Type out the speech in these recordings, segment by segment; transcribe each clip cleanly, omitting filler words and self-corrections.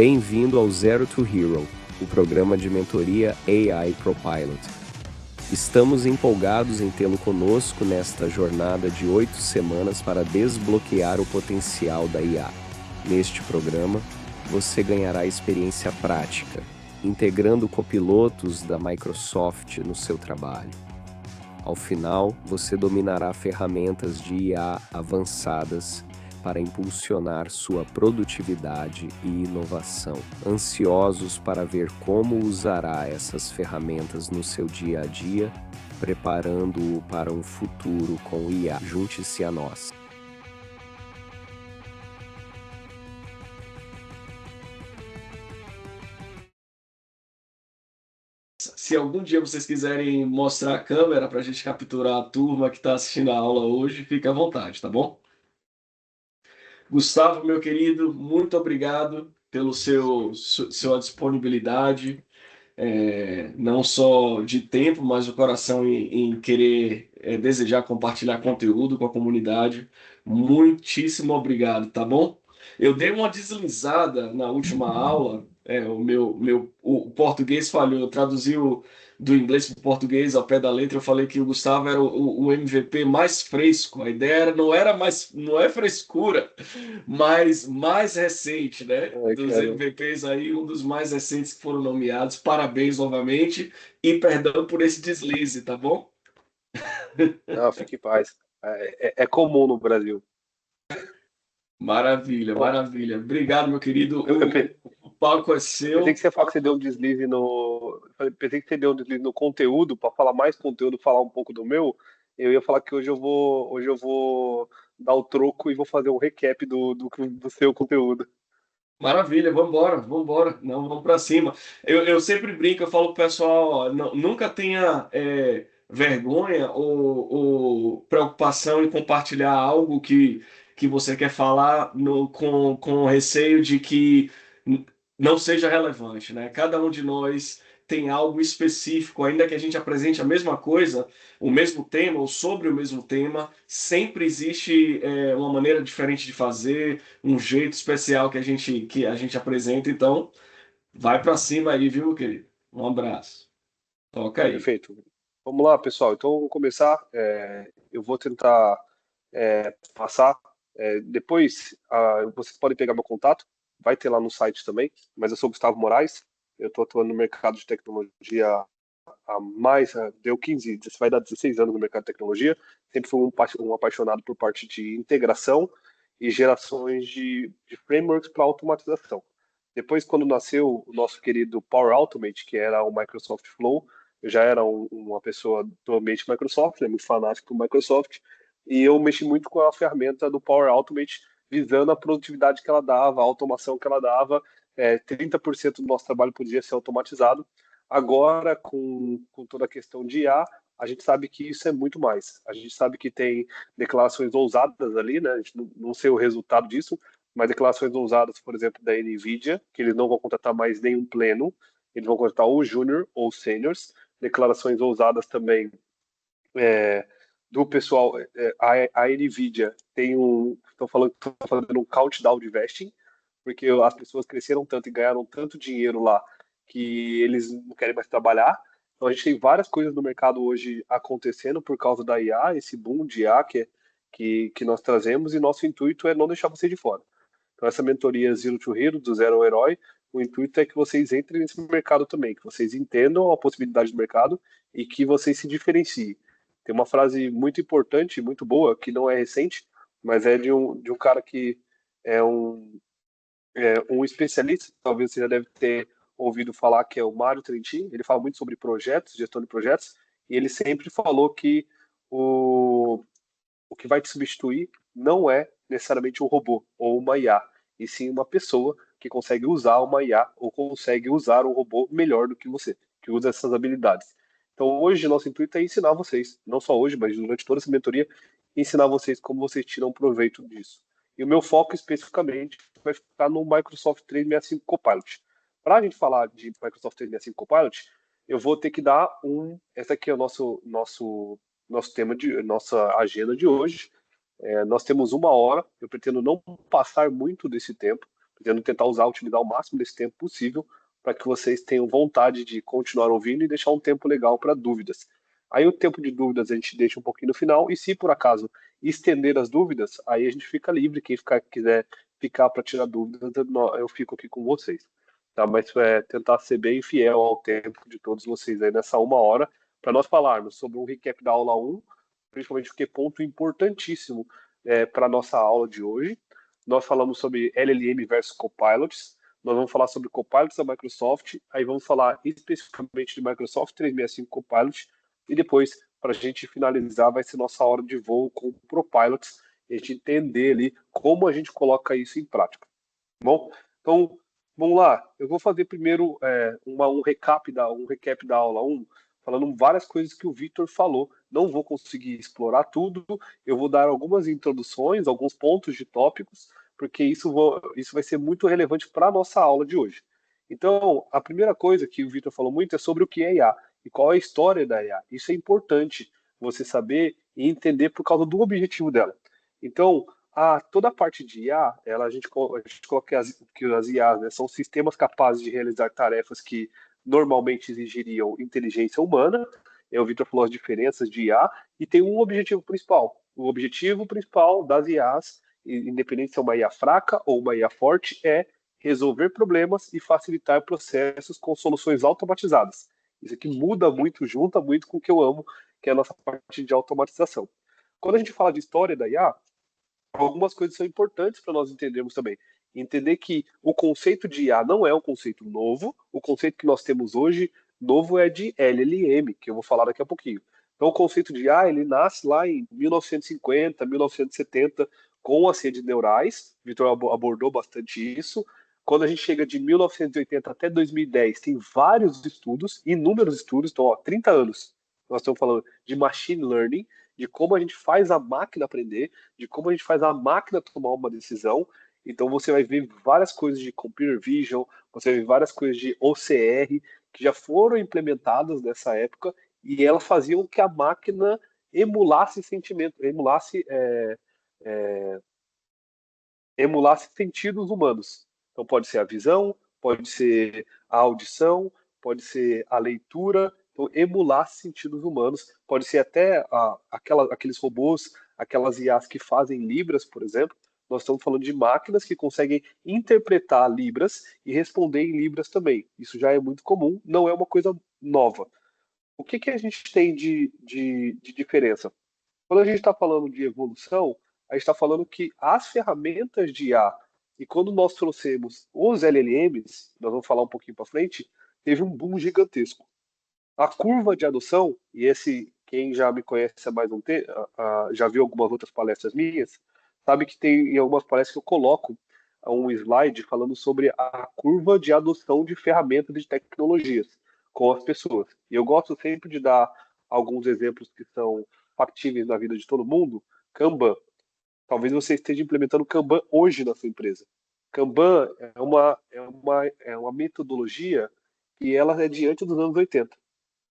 Bem-vindo ao Zero to Hero, o programa de mentoria AI ProPilot. Estamos empolgados em tê-lo conosco nesta jornada de 8 semanas para desbloquear o potencial da IA. Neste programa, você ganhará experiência prática, integrando copilotos da Microsoft no seu trabalho. Ao final, você dominará ferramentas de IA avançadas para impulsionar sua produtividade e inovação. Ansiosos para ver como usará essas ferramentas no seu dia a dia, preparando-o para um futuro com IA. Junte-se a nós. Se algum dia vocês quiserem mostrar a câmera para a gente capturar a turma que está assistindo a aula hoje, fique à vontade, tá bom? Gustavo, meu querido, muito obrigado pelo sua disponibilidade, não só de tempo, mas o coração em querer desejar compartilhar conteúdo com a comunidade. Muitíssimo obrigado, tá bom? Eu dei uma deslizada na última aula, o português falhou, eu traduzi do inglês para o português ao pé da letra, eu falei que o Gustavo era o MVP mais fresco, a ideia não é frescura, mas mais recente, né? Dos MVPs aí, um dos mais recentes que foram nomeados. Parabéns novamente e perdão por esse deslize, tá bom? Não, fique em paz. É comum no Brasil. Maravilha, Bom, maravilha. Obrigado, meu querido. eu O palco é seu. pensei que você falou que você deu um deslize no. Pensei que você deu um deslize no conteúdo, para falar mais conteúdo, falar um pouco do meu. Eu ia falar que hoje eu vou dar o troco e vou fazer um recap do seu conteúdo. Maravilha, vamos embora, vamos embora. Não, vamos para cima. Eu sempre brinco, eu falo pro pessoal, ó, nunca tenha vergonha ou preocupação em compartilhar algo que você quer falar com receio de que não seja relevante, né? Cada um de nós tem algo específico, ainda que a gente apresente a mesma coisa, o mesmo tema ou sobre o mesmo tema, sempre existe uma maneira diferente de fazer, um jeito especial que a gente apresenta. Então, vai para cima aí, viu, querido? Um abraço. Toca aí. Perfeito. Vamos lá, pessoal. Então, vamos começar. Eu vou tentar passar. Depois, vocês podem pegar meu contato. Vai ter lá no site também. Mas eu sou Gustavo Moraes. Eu estou atuando no mercado de tecnologia deu 15, vai dar 16 anos no mercado de tecnologia. Sempre fui um apaixonado por parte de integração e gerações de frameworks para automatização. Depois, quando nasceu o nosso querido Power Automate, que era o Microsoft Flow, eu já era uma pessoa do ambiente Microsoft, né, muito fanático do Microsoft, e eu mexi muito com a ferramenta do Power Automate, visando a produtividade que ela dava, a automação que ela dava. 30% do nosso trabalho podia ser automatizado. Agora, com toda a questão de IA, a gente sabe que isso é muito mais. A gente sabe que tem declarações ousadas ali, né? A gente não sei o resultado disso, mas declarações ousadas, por exemplo, da NVIDIA, que eles não vão contratar mais nenhum pleno, eles vão contratar ou júnior ou seniors. Declarações ousadas também do pessoal. A NVIDIA estão falando que estão fazendo um countdown de vesting, porque as pessoas cresceram tanto e ganharam tanto dinheiro lá que eles não querem mais trabalhar. Então a gente tem várias coisas no mercado hoje acontecendo por causa da IA, esse boom de IA que nós trazemos, e nosso intuito é não deixar você de fora. Então essa mentoria Zero to Hero, do Zero ao Herói, o intuito é que vocês entrem nesse mercado também, que vocês entendam a possibilidade do mercado e que vocês se diferenciem. Tem uma frase muito importante, muito boa, que não é recente, mas é de um cara que é um especialista, talvez você já deve ter ouvido falar, que é o Mário Trentin. Ele fala muito sobre projetos, gestão de projetos, e ele sempre falou que o que vai te substituir não é necessariamente um robô ou uma IA, e sim uma pessoa que consegue usar uma IA ou consegue usar um robô melhor do que você, que usa essas habilidades. Então, hoje, nosso intuito é ensinar vocês, não só hoje, mas durante toda essa mentoria, ensinar vocês como vocês tiram proveito disso. E o meu foco especificamente vai ficar no Microsoft 365 Copilot. Para a gente falar de Microsoft 365 Copilot, eu vou ter que dar Esse aqui é o nosso tema nossa agenda de hoje. Nós temos 1 hora. Eu pretendo não passar muito desse tempo, pretendo tentar utilizar o máximo desse tempo possível para que vocês tenham vontade de continuar ouvindo e deixar um tempo legal para dúvidas. Aí o tempo de dúvidas a gente deixa um pouquinho no final, e se por acaso estender as dúvidas, aí a gente fica livre, quem quiser ficar para tirar dúvidas, eu fico aqui com vocês. Tá? Mas tentar ser bem fiel ao tempo de todos vocês aí nessa 1 hora, para nós falarmos sobre um recap da aula 1, principalmente porque é ponto importantíssimo para a nossa aula de hoje. Nós falamos sobre LLM versus Copilots, nós vamos falar sobre Copilots da Microsoft, aí vamos falar especificamente de Microsoft 365 Copilot, e depois, para a gente finalizar, vai ser nossa hora de voo com o ProPilots, e a gente entender ali como a gente coloca isso em prática. Bom, então, vamos lá. Eu vou fazer primeiro um recap da aula 1, falando várias coisas que o Victor falou. Não vou conseguir explorar tudo, eu vou dar algumas introduções, alguns pontos de tópicos, porque isso vai ser muito relevante para a nossa aula de hoje. Então, a primeira coisa que o Victor falou muito é sobre o que é IA e qual é a história da IA. Isso é importante você saber e entender por causa do objetivo dela. Então, toda a parte de IA, a gente coloca que as IAs, né, são sistemas capazes de realizar tarefas que normalmente exigiriam inteligência humana. O Victor falou as diferenças de IA, e tem um objetivo principal. O objetivo principal das IAs, independente se é uma IA fraca ou uma IA forte, é resolver problemas e facilitar processos com soluções automatizadas. Isso aqui junta muito com o que eu amo, que é a nossa parte de automatização. Quando a gente fala de história da IA, algumas coisas são importantes para nós entendermos também. Entender que o conceito de IA não é um conceito novo, o conceito que nós temos hoje novo é de LLM, que eu vou falar daqui a pouquinho. Então, o conceito de IA, ele nasce lá em 1950, 1970, com as redes neurais. Vitor abordou bastante isso. Quando a gente chega de 1980 até 2010, tem vários estudos, inúmeros estudos, então, 30 anos. Nós estamos falando de machine learning, de como a gente faz a máquina aprender, de como a gente faz a máquina tomar uma decisão. Então você vai ver várias coisas de computer vision, você vai ver várias coisas de OCR que já foram implementadas nessa época, e elas faziam que a máquina emulasse sentimento, emulasse sentidos humanos. Então pode ser a visão, pode ser a audição, pode ser a leitura, então emular sentidos humanos, pode ser até aqueles robôs, aquelas IAs que fazem libras, por exemplo. Nós estamos falando de máquinas que conseguem interpretar libras e responder em libras também. Isso já é muito comum, não é uma coisa nova. O que a gente tem de diferença? Quando a gente está falando de evolução, a gente está falando que as ferramentas de IA, e quando nós trouxemos os LLMs, nós vamos falar um pouquinho para frente, teve um boom gigantesco. A curva de adoção, e quem já me conhece há mais um tempo, já viu algumas outras palestras minhas, sabe que tem em algumas palestras que eu coloco um slide falando sobre a curva de adoção de ferramentas de tecnologias com as pessoas. E eu gosto sempre de dar alguns exemplos que são factíveis na vida de todo mundo. Kanban. Talvez você esteja implementando Kanban hoje na sua empresa. Kanban é uma metodologia que ela é de antes dos anos 80.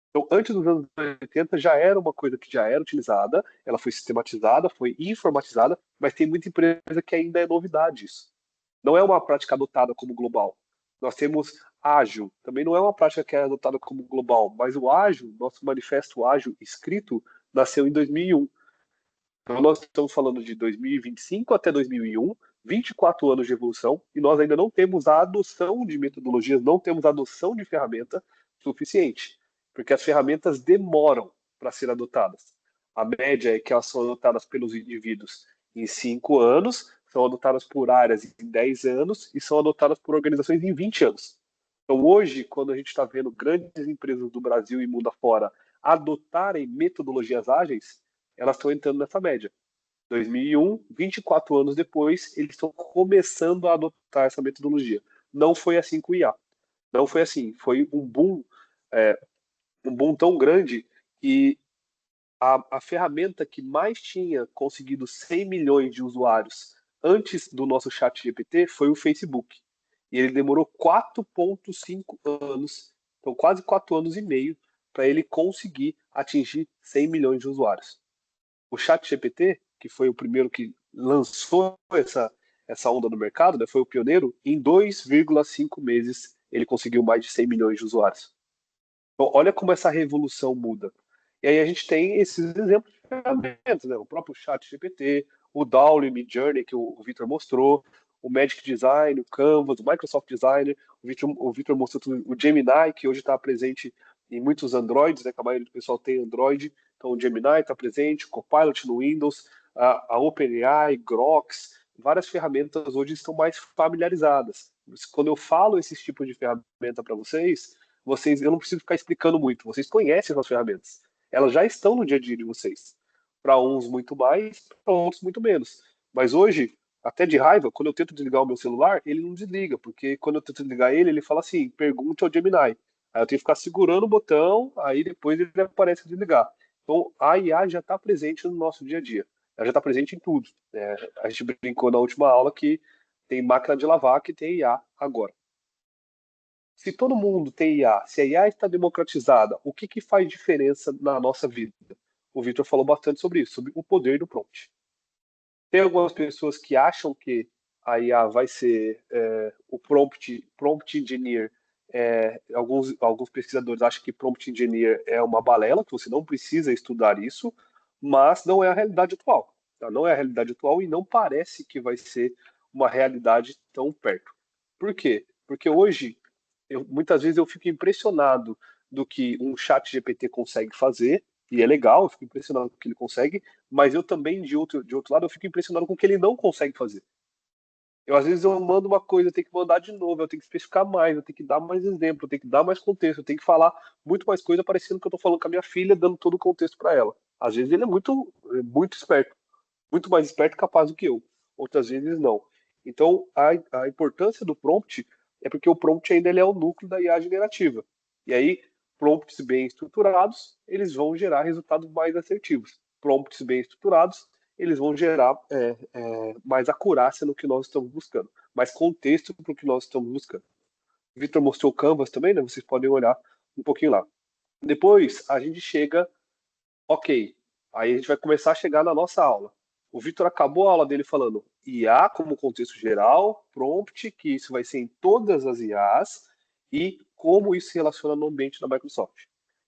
Então, antes dos anos 80 já era uma coisa que já era utilizada, ela foi sistematizada, foi informatizada, mas tem muita empresa que ainda é novidade isso. Não é uma prática adotada como global. Nós temos ágil, também não é uma prática que é adotada como global, mas o ágil, nosso manifesto ágil escrito, nasceu em 2001. Então nós estamos falando de 2025 até 2001, 24 anos de evolução, e nós ainda não temos a adoção de metodologias, não temos a adoção de ferramenta suficiente, porque as ferramentas demoram para ser adotadas. A média é que elas são adotadas pelos indivíduos em 5 anos, são adotadas por áreas em 10 anos e são adotadas por organizações em 20 anos. Então hoje, quando a gente está vendo grandes empresas do Brasil e mundo afora adotarem metodologias ágeis, elas estão entrando nessa média. 2001, 24 anos depois, eles estão começando a adotar essa metodologia. Não foi assim com o IA. Não foi assim. Foi um boom tão grande que a ferramenta que mais tinha conseguido 100 milhões de usuários antes do nosso chat GPT foi o Facebook. E ele demorou 4,5 anos, então quase 4 anos e meio, para ele conseguir atingir 100 milhões de usuários. O chat GPT, que foi o primeiro que lançou essa onda no mercado, né, foi o pioneiro, em 2,5 meses ele conseguiu mais de 100 milhões de usuários. Então, olha como essa revolução muda. E aí a gente tem esses exemplos de ferramentas, né? O próprio ChatGPT, o Dall-E, Midjourney, que o Victor mostrou, o Magic Design, o Canvas, o Microsoft Designer, o Victor mostrou tudo, o Gemini, que hoje está presente em muitos Androids, né? Que a maioria do pessoal tem Android, então o Gemini está presente, o Copilot no Windows, a OpenAI, Grox, várias ferramentas hoje estão mais familiarizadas. Quando eu falo esses tipos de ferramenta para vocês, eu não preciso ficar explicando muito, vocês conhecem as ferramentas. Elas já estão no dia a dia de vocês. Para uns muito mais, para outros muito menos. Mas hoje, até de raiva, quando eu tento desligar o meu celular, ele não desliga, porque quando eu tento desligar ele, ele fala assim, pergunte ao Gemini. Aí eu tenho que ficar segurando o botão, aí depois ele aparece desligar. Então a IA já está presente no nosso dia a dia. Ela já está presente em tudo. A gente brincou na última aula que tem máquina de lavar que tem IA agora. Se todo mundo tem IA, se a IA está democratizada, o que que faz diferença na nossa vida? O Victor falou bastante sobre isso, sobre o poder do prompt. Tem algumas pessoas que acham que a IA vai ser o prompt engineer. Alguns pesquisadores acham que prompt engineer é uma balela, que você não precisa estudar isso, mas não é a realidade atual. Tá? Não é a realidade atual e não parece que vai ser uma realidade tão perto. Por quê? Porque hoje muitas vezes eu fico impressionado do que um chat GPT consegue fazer, e é legal, eu fico impressionado com o que ele consegue, mas eu também, de outro lado, eu fico impressionado com o que ele não consegue fazer. Às vezes, eu mando uma coisa, eu tenho que mandar de novo, eu tenho que especificar mais, eu tenho que dar mais exemplo, eu tenho que dar mais contexto, eu tenho que falar muito mais coisa, parecendo que eu estou falando com a minha filha, dando todo o contexto para ela. Às vezes, ele é muito esperto, muito mais esperto e capaz do que eu. Outras vezes, não. Então, a importância do prompt é porque o prompt ainda ele é o núcleo da IA generativa. E aí, prompts bem estruturados, eles vão gerar resultados mais assertivos. Prompts bem estruturados, eles vão gerar mais acurácia no que nós estamos buscando, mais contexto para o que nós estamos buscando. O Victor mostrou o Canvas também, né? Vocês podem olhar um pouquinho lá. Depois, a gente chega, ok, aí a gente vai começar a chegar na nossa aula. O Victor acabou a aula dele falando IA como contexto geral, prompt, que isso vai ser em todas as IAs, e como isso se relaciona no ambiente da Microsoft.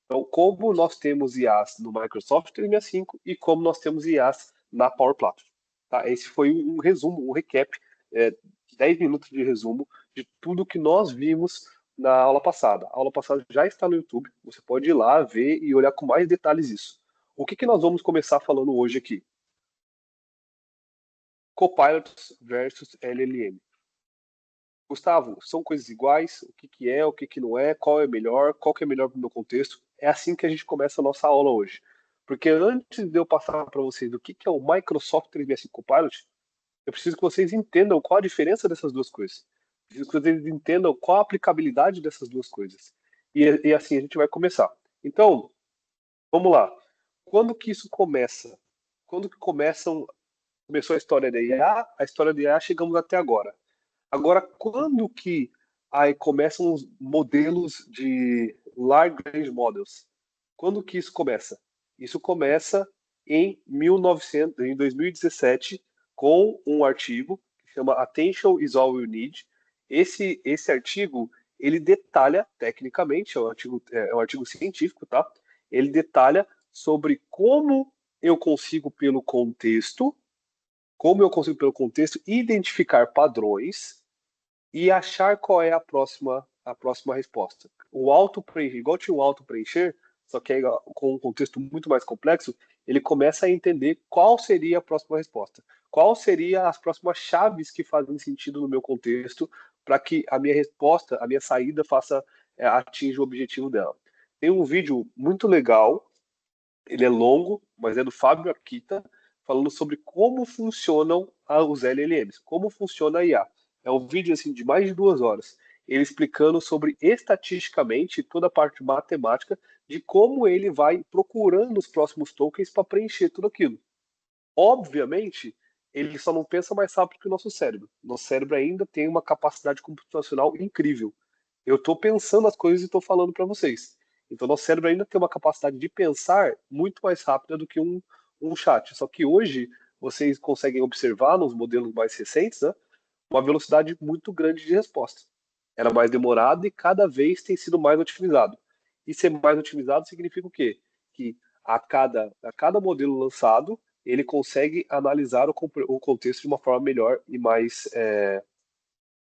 Então, como nós temos IAs no Microsoft 365 e como nós temos IAs na Power Platform. Tá? Esse foi um resumo, um recap, 10 minutos de resumo de tudo que nós vimos na aula passada. A aula passada já está no YouTube, você pode ir lá, ver e olhar com mais detalhes isso. O que nós vamos começar falando hoje aqui? Copilot versus LLM. Gustavo, são coisas iguais? O que é, o que não é? Qual é melhor? Qual que é melhor para o meu contexto? É assim que a gente começa a nossa aula hoje. Porque antes de eu passar para vocês o que é o Microsoft 365 Copilot, eu preciso que vocês entendam qual a diferença dessas duas coisas. Preciso que vocês entendam qual a aplicabilidade dessas duas coisas. E assim a gente vai começar. Então, vamos lá. Quando que isso começa? Quando que começou a história da IA? A história da IA chegamos até agora. Agora, quando que aí começam os modelos de Large Language Models? Quando que isso começa? Isso começa em 2017, com um artigo que chama Attention is All You Need. Esse artigo, ele detalha, tecnicamente, é um artigo científico, tá? Ele detalha sobre como eu consigo, pelo contexto, identificar padrões e achar qual é a próxima resposta. O auto-preencher, igual tinha o auto-preencher, só que aí, com um contexto muito mais complexo, ele começa a entender qual seria a próxima resposta. Qual seria as próximas chaves que fazem sentido no meu contexto para que a minha resposta, a minha saída atinja o objetivo dela. Tem um vídeo muito legal, ele é longo, mas é do Fábio Akita, falando sobre como funcionam os LLMs, como funciona a IA. É um vídeo assim de mais de 2 horas, ele explicando sobre estatisticamente toda a parte matemática de como ele vai procurando os próximos tokens para preencher tudo aquilo. Obviamente, ele só não pensa mais rápido que o nosso cérebro. Nosso cérebro ainda tem uma capacidade computacional incrível. Eu estou pensando as coisas e estou falando para vocês. Então, nosso cérebro ainda tem uma capacidade de pensar muito mais rápida do que um chat. Só que hoje, vocês conseguem observar nos modelos mais recentes, né, uma velocidade muito grande de resposta. Era mais demorado e cada vez tem sido mais otimizado. E ser mais otimizado significa o quê? Que a cada modelo lançado, ele consegue analisar o contexto de uma forma melhor e mais,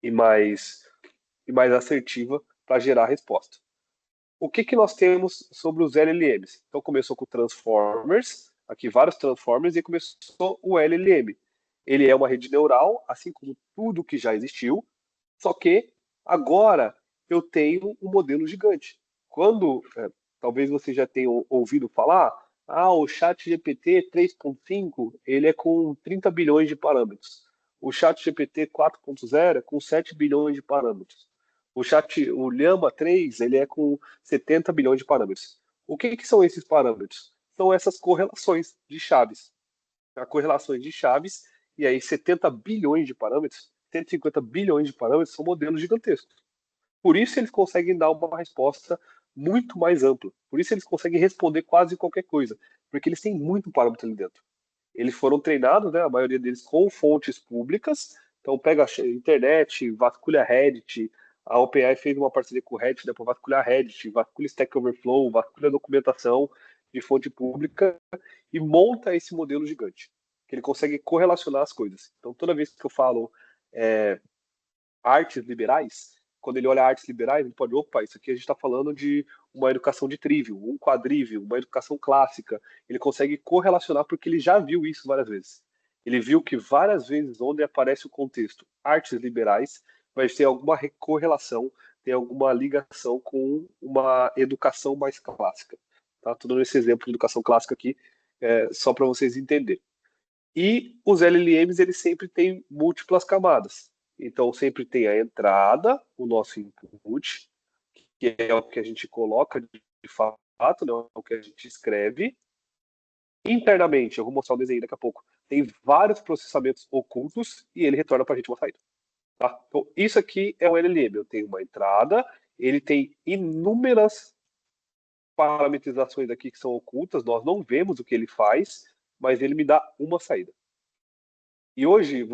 e mais assertiva para gerar a resposta. O que nós temos sobre os LLMs? Então começou com Transformers, aqui vários Transformers, e começou o LLM. Ele é uma rede neural, assim como tudo que já existiu, só que agora eu tenho um modelo gigante. Talvez você já tenha ouvido falar, o chat GPT 3.5, ele é com 30 bilhões de parâmetros. O chat GPT 4.0 é com 7 bilhões de parâmetros. O Llama 3, ele é com 70 bilhões de parâmetros. O que são esses parâmetros? São essas correlações de chaves. Correlações de chaves, e aí 70 bilhões de parâmetros, 150 bilhões de parâmetros são modelos gigantescos. Por isso eles conseguem dar uma resposta muito mais ampla. Por isso eles conseguem responder quase qualquer coisa, porque eles têm muito parâmetro ali dentro. Eles foram treinados, né, a maioria deles com fontes públicas. Então pega a internet, vasculha Reddit. A OpenAI fez uma parceria com o Reddit, para vasculhar Reddit, vasculha Stack Overflow, vasculha documentação de fonte pública e monta esse modelo gigante, que ele consegue correlacionar as coisas. Então toda vez que eu falo artes liberais, quando ele olha artes liberais, ele pode, opa, isso aqui a gente está falando de uma educação de trivial, um quadrivial, uma educação clássica. Ele consegue correlacionar porque ele já viu isso várias vezes. Ele viu que várias vezes onde aparece o contexto artes liberais, vai ter alguma correlação, tem alguma ligação com uma educação mais clássica. Tá? Tô dando esse exemplo de educação clássica aqui, só para vocês entenderem. E os LLMs, eles sempre têm múltiplas camadas. Então, sempre tem a entrada, o nosso input, que é o que a gente coloca de fato, né, o que a gente escreve. Internamente, eu vou mostrar um desenho daqui a pouco, tem vários processamentos ocultos e ele retorna para a gente uma saída. Tá? Então, isso aqui é um LLM. Eu tenho uma entrada, ele tem inúmeras parametrizações aqui que são ocultas, nós não vemos o que ele faz, mas ele me dá uma saída. E hoje,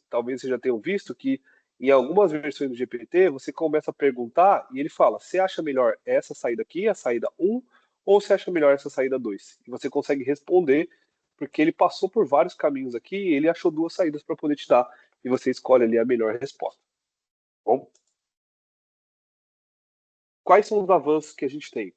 talvez vocês já tenham visto que em algumas versões do GPT, você começa a perguntar e ele fala, você acha melhor essa saída aqui, a saída 1, ou você acha melhor essa saída 2? E você consegue responder, porque ele passou por vários caminhos aqui e ele achou duas saídas para poder te dar, e você escolhe ali a melhor resposta. Bom, quais são os avanços que a gente tem?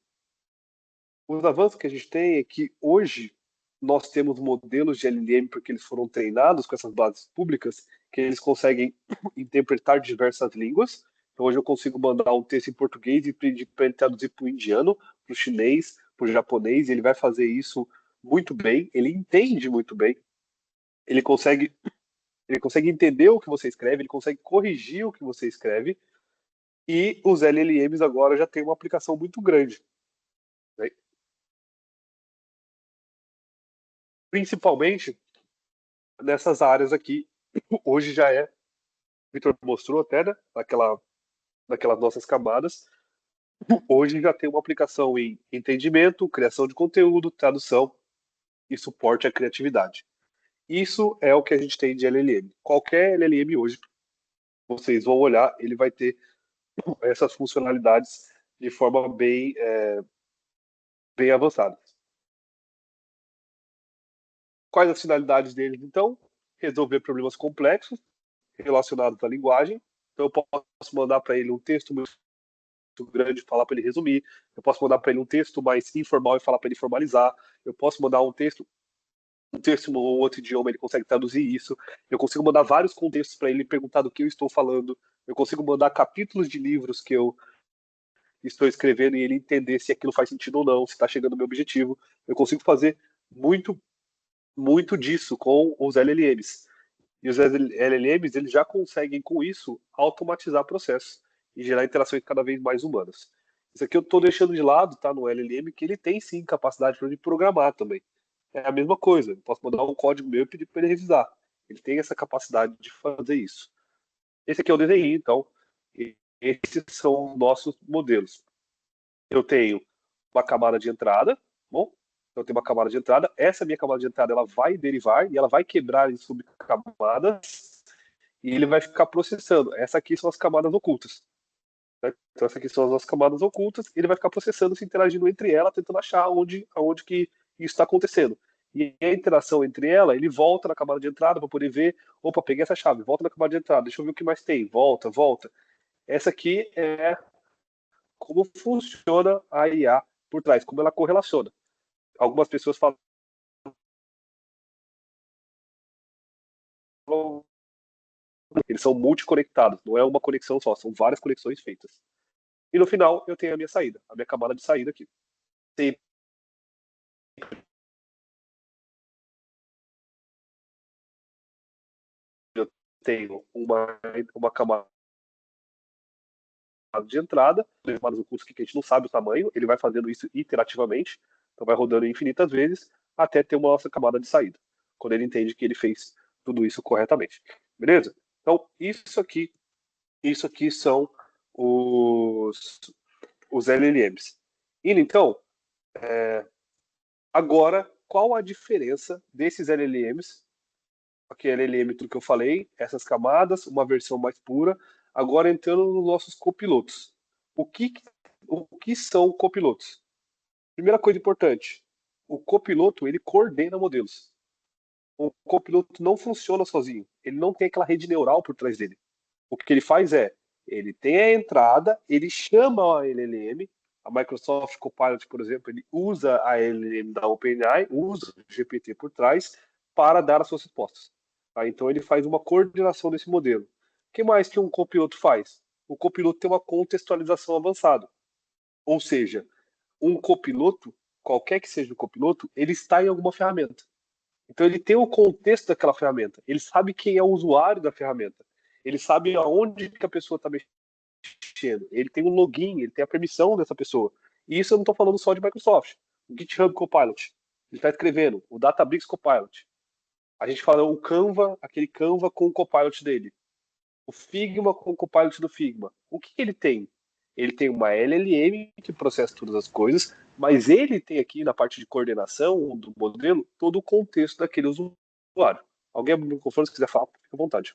Os avanços que a gente tem é que hoje nós temos modelos de LLM porque eles foram treinados com essas bases públicas, que eles conseguem interpretar diversas línguas. Então hoje eu consigo mandar um texto em português e pedir para ele traduzir para o indiano, para o chinês, para o japonês, e ele vai fazer isso muito bem, ele entende muito bem, ele consegue entender o que você escreve, ele consegue corrigir o que você escreve, e os LLMs agora já têm uma aplicação muito grande, né? Principalmente nessas áreas aqui, hoje já o Victor mostrou até, né, naquelas nossas camadas, hoje já tem uma aplicação em entendimento, criação de conteúdo, tradução e suporte à criatividade. Isso é o que a gente tem de LLM. Qualquer LLM hoje, vocês vão olhar, ele vai ter essas funcionalidades de forma bem avançada. Quais as finalidades deles, então? Resolver problemas complexos relacionados à linguagem. Então, eu posso mandar para ele um texto muito grande, falar para ele resumir. Eu posso mandar para ele um texto mais informal e falar para ele formalizar. Eu posso mandar um texto em um outro idioma, ele consegue traduzir isso. Eu consigo mandar vários contextos para ele perguntar do que eu estou falando. Eu consigo mandar capítulos de livros que eu estou escrevendo e ele entender se aquilo faz sentido ou não, se está chegando ao meu objetivo. Eu consigo fazer muito, muito disso com os LLMs. E os LLMs, eles já conseguem, com isso, automatizar processos e gerar interações cada vez mais humanas. Isso aqui eu estou deixando de lado, tá, no LLM, que ele tem sim capacidade de programar também. É a mesma coisa, eu posso mandar um código meu e pedir para ele revisar. Ele tem essa capacidade de fazer isso. Esse aqui é o desenho, então. E esses são nossos modelos. Eu tenho uma camada de entrada, bom? Eu tenho uma camada de entrada. Essa minha camada de entrada ela vai derivar e ela vai quebrar em subcamadas. e ele vai ficar processando. Essas aqui são as camadas ocultas. Né? Então, essas aqui são as nossas camadas ocultas, ele vai ficar processando, se interagindo entre elas, tentando achar onde que isso está acontecendo. E a interação entre ela, ele volta na camada de entrada para poder ver, opa, peguei essa chave, volta na camada de entrada, deixa eu ver o que mais tem, volta, volta. Essa aqui é como funciona a IA por trás, como ela correlaciona. Algumas pessoas falam eles são multiconectados, não é uma conexão só, são várias conexões feitas. E no final eu tenho a minha saída, a minha camada de saída aqui. Sempre eu tenho uma camada de entrada, camadas ocultas que a gente não sabe o tamanho, ele vai fazendo isso iterativamente, então vai rodando infinitas vezes até ter uma nossa camada de saída, quando ele entende que ele fez tudo isso corretamente. Beleza? Então, isso aqui são os LLMs. E então, agora, qual a diferença desses LLMs? Aqui, LLM, tudo que eu falei, essas camadas, uma versão mais pura. Agora, entrando nos nossos copilotos. O que são copilotos? Primeira coisa importante, o copiloto, ele coordena modelos. O copiloto não funciona sozinho. Ele não tem aquela rede neural por trás dele. O que ele faz é, ele tem a entrada, ele chama a LLM, a Microsoft Copilot, por exemplo, ele usa a LLM da OpenAI, usa o GPT por trás para dar as suas respostas. Tá? Então ele faz uma coordenação desse modelo. O que mais que um copiloto faz? O copiloto tem uma contextualização avançada. Ou seja, um copiloto, qualquer que seja o copiloto, ele está em alguma ferramenta. Então ele tem o contexto daquela ferramenta, ele sabe quem é o usuário da ferramenta, ele sabe aonde que a pessoa está mexendo, ele tem um login, ele tem a permissão dessa pessoa. E isso eu não estou falando só de Microsoft. O GitHub Copilot, ele está escrevendo, o Databricks Copilot. A gente fala o Canva, aquele Canva com o Copilot dele. O Figma com o Copilot do Figma. O que ele tem? Ele tem uma LLM que processa todas as coisas, mas ele tem aqui na parte de coordenação do modelo todo o contexto daquele usuário. Alguém abre o microfone, se quiser falar, fica à vontade.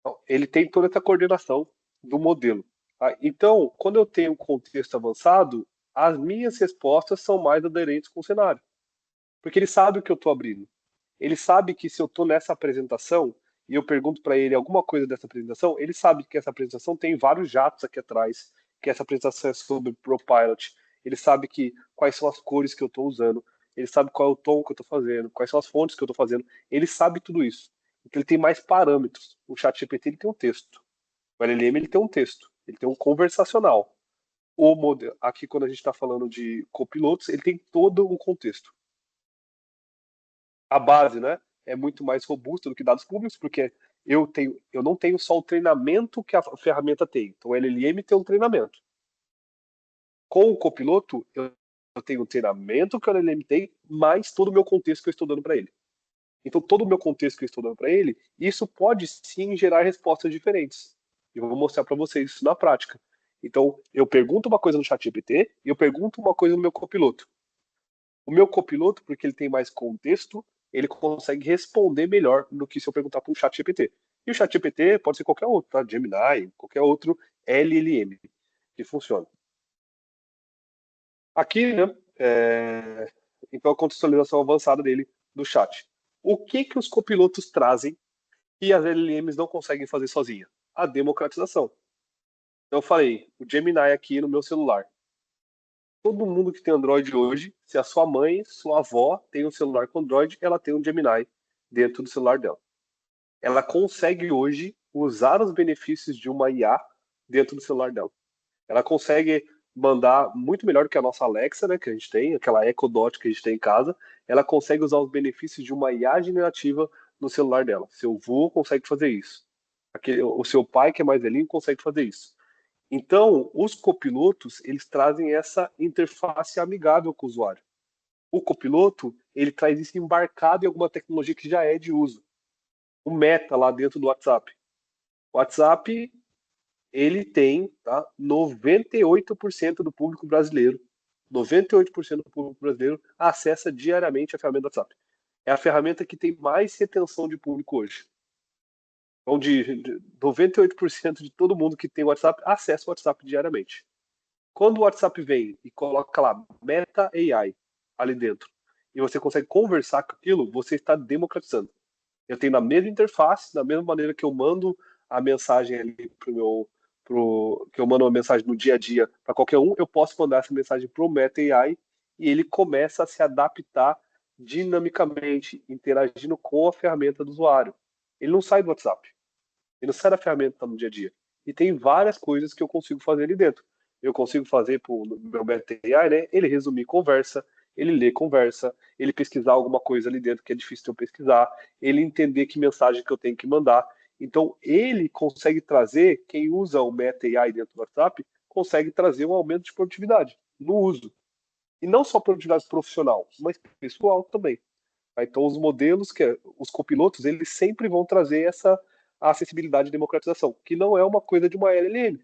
Então, ele tem toda essa coordenação do modelo. Tá? Então, quando eu tenho um contexto avançado, as minhas respostas são mais aderentes com o cenário. Porque ele sabe o que eu estou abrindo. Ele sabe que se eu estou nessa apresentação e eu pergunto para ele alguma coisa dessa apresentação, ele sabe que essa apresentação tem vários jatos aqui atrás, que essa apresentação é sobre ProPilot. Ele sabe que quais são as cores que eu estou usando, ele sabe qual é o tom que eu estou fazendo, quais são as fontes que eu estou fazendo. Ele sabe tudo isso. Então ele tem mais parâmetros. O ChatGPT ele tem um texto. O LLM ele tem um texto. Ele tem um conversacional. O modelo, aqui quando a gente está falando de copilotos, ele tem todo um contexto. A base, né, é muito mais robusta do que dados públicos, porque eu não tenho só o treinamento que a ferramenta tem. Então, o LLM tem um treinamento. Com o copiloto, eu tenho o treinamento que o LLM tem, mais todo o meu contexto que eu estou dando para ele. Então, todo o meu contexto que eu estou dando para ele, isso pode sim gerar respostas diferentes. E eu vou mostrar para vocês isso na prática. Então, eu pergunto uma coisa no ChatGPT e eu pergunto uma coisa no meu copiloto. O meu copiloto, porque ele tem mais contexto, ele consegue responder melhor do que se eu perguntar para um chat GPT. E o chat GPT pode ser qualquer outro, tá? Gemini, qualquer outro LLM que funciona. Aqui, né, então a contextualização avançada dele do chat. O que os copilotos trazem que as LLMs não conseguem fazer sozinha? A democratização. Então eu falei, o Gemini aqui no meu celular. Todo mundo que tem Android hoje, se a sua mãe, sua avó tem um celular com Android, ela tem um Gemini dentro do celular dela. Ela consegue hoje usar os benefícios de uma IA dentro do celular dela. Ela consegue mandar muito melhor do que a nossa Alexa, né, que a gente tem, aquela Echo Dot que a gente tem em casa. Ela consegue usar os benefícios de uma IA generativa no celular dela. Seu avô consegue fazer isso. O seu pai, que é mais velhinho, consegue fazer isso. Então, os copilotos, eles trazem essa interface amigável com o usuário. O copiloto, ele traz isso embarcado em alguma tecnologia que já é de uso. O Meta lá dentro do WhatsApp. O WhatsApp, ele tem, tá, 98% do público brasileiro, 98% do público brasileiro acessa diariamente a ferramenta do WhatsApp. é a ferramenta que tem mais retenção de público hoje. Onde 98% de todo mundo que tem WhatsApp acessa o WhatsApp diariamente. Quando o WhatsApp vem e coloca lá Meta AI ali dentro, e você consegue conversar com aquilo, você está democratizando. Eu tenho na mesma interface, da mesma maneira que eu mando a mensagem ali que eu mando uma mensagem no dia a dia para qualquer um, eu posso mandar essa mensagem para o Meta AI e ele começa a se adaptar dinamicamente, interagindo com a ferramenta do usuário. Ele não sai do WhatsApp, ele não sai da ferramenta no dia a dia. E tem várias coisas que eu consigo fazer ali dentro. Eu consigo fazer para o meu Meta AI, né? Ele resumir conversa, ele ler conversa, ele pesquisar alguma coisa ali dentro que é difícil de eu pesquisar, ele entender que mensagem que eu tenho que mandar. Então, ele consegue trazer, quem usa o Meta AI dentro do WhatsApp, consegue trazer um aumento de produtividade no uso. E não só produtividade profissional, mas pessoal também. Então, os modelos, os copilotos, eles sempre vão trazer essa acessibilidade e democratização, que não é uma coisa de uma LLM.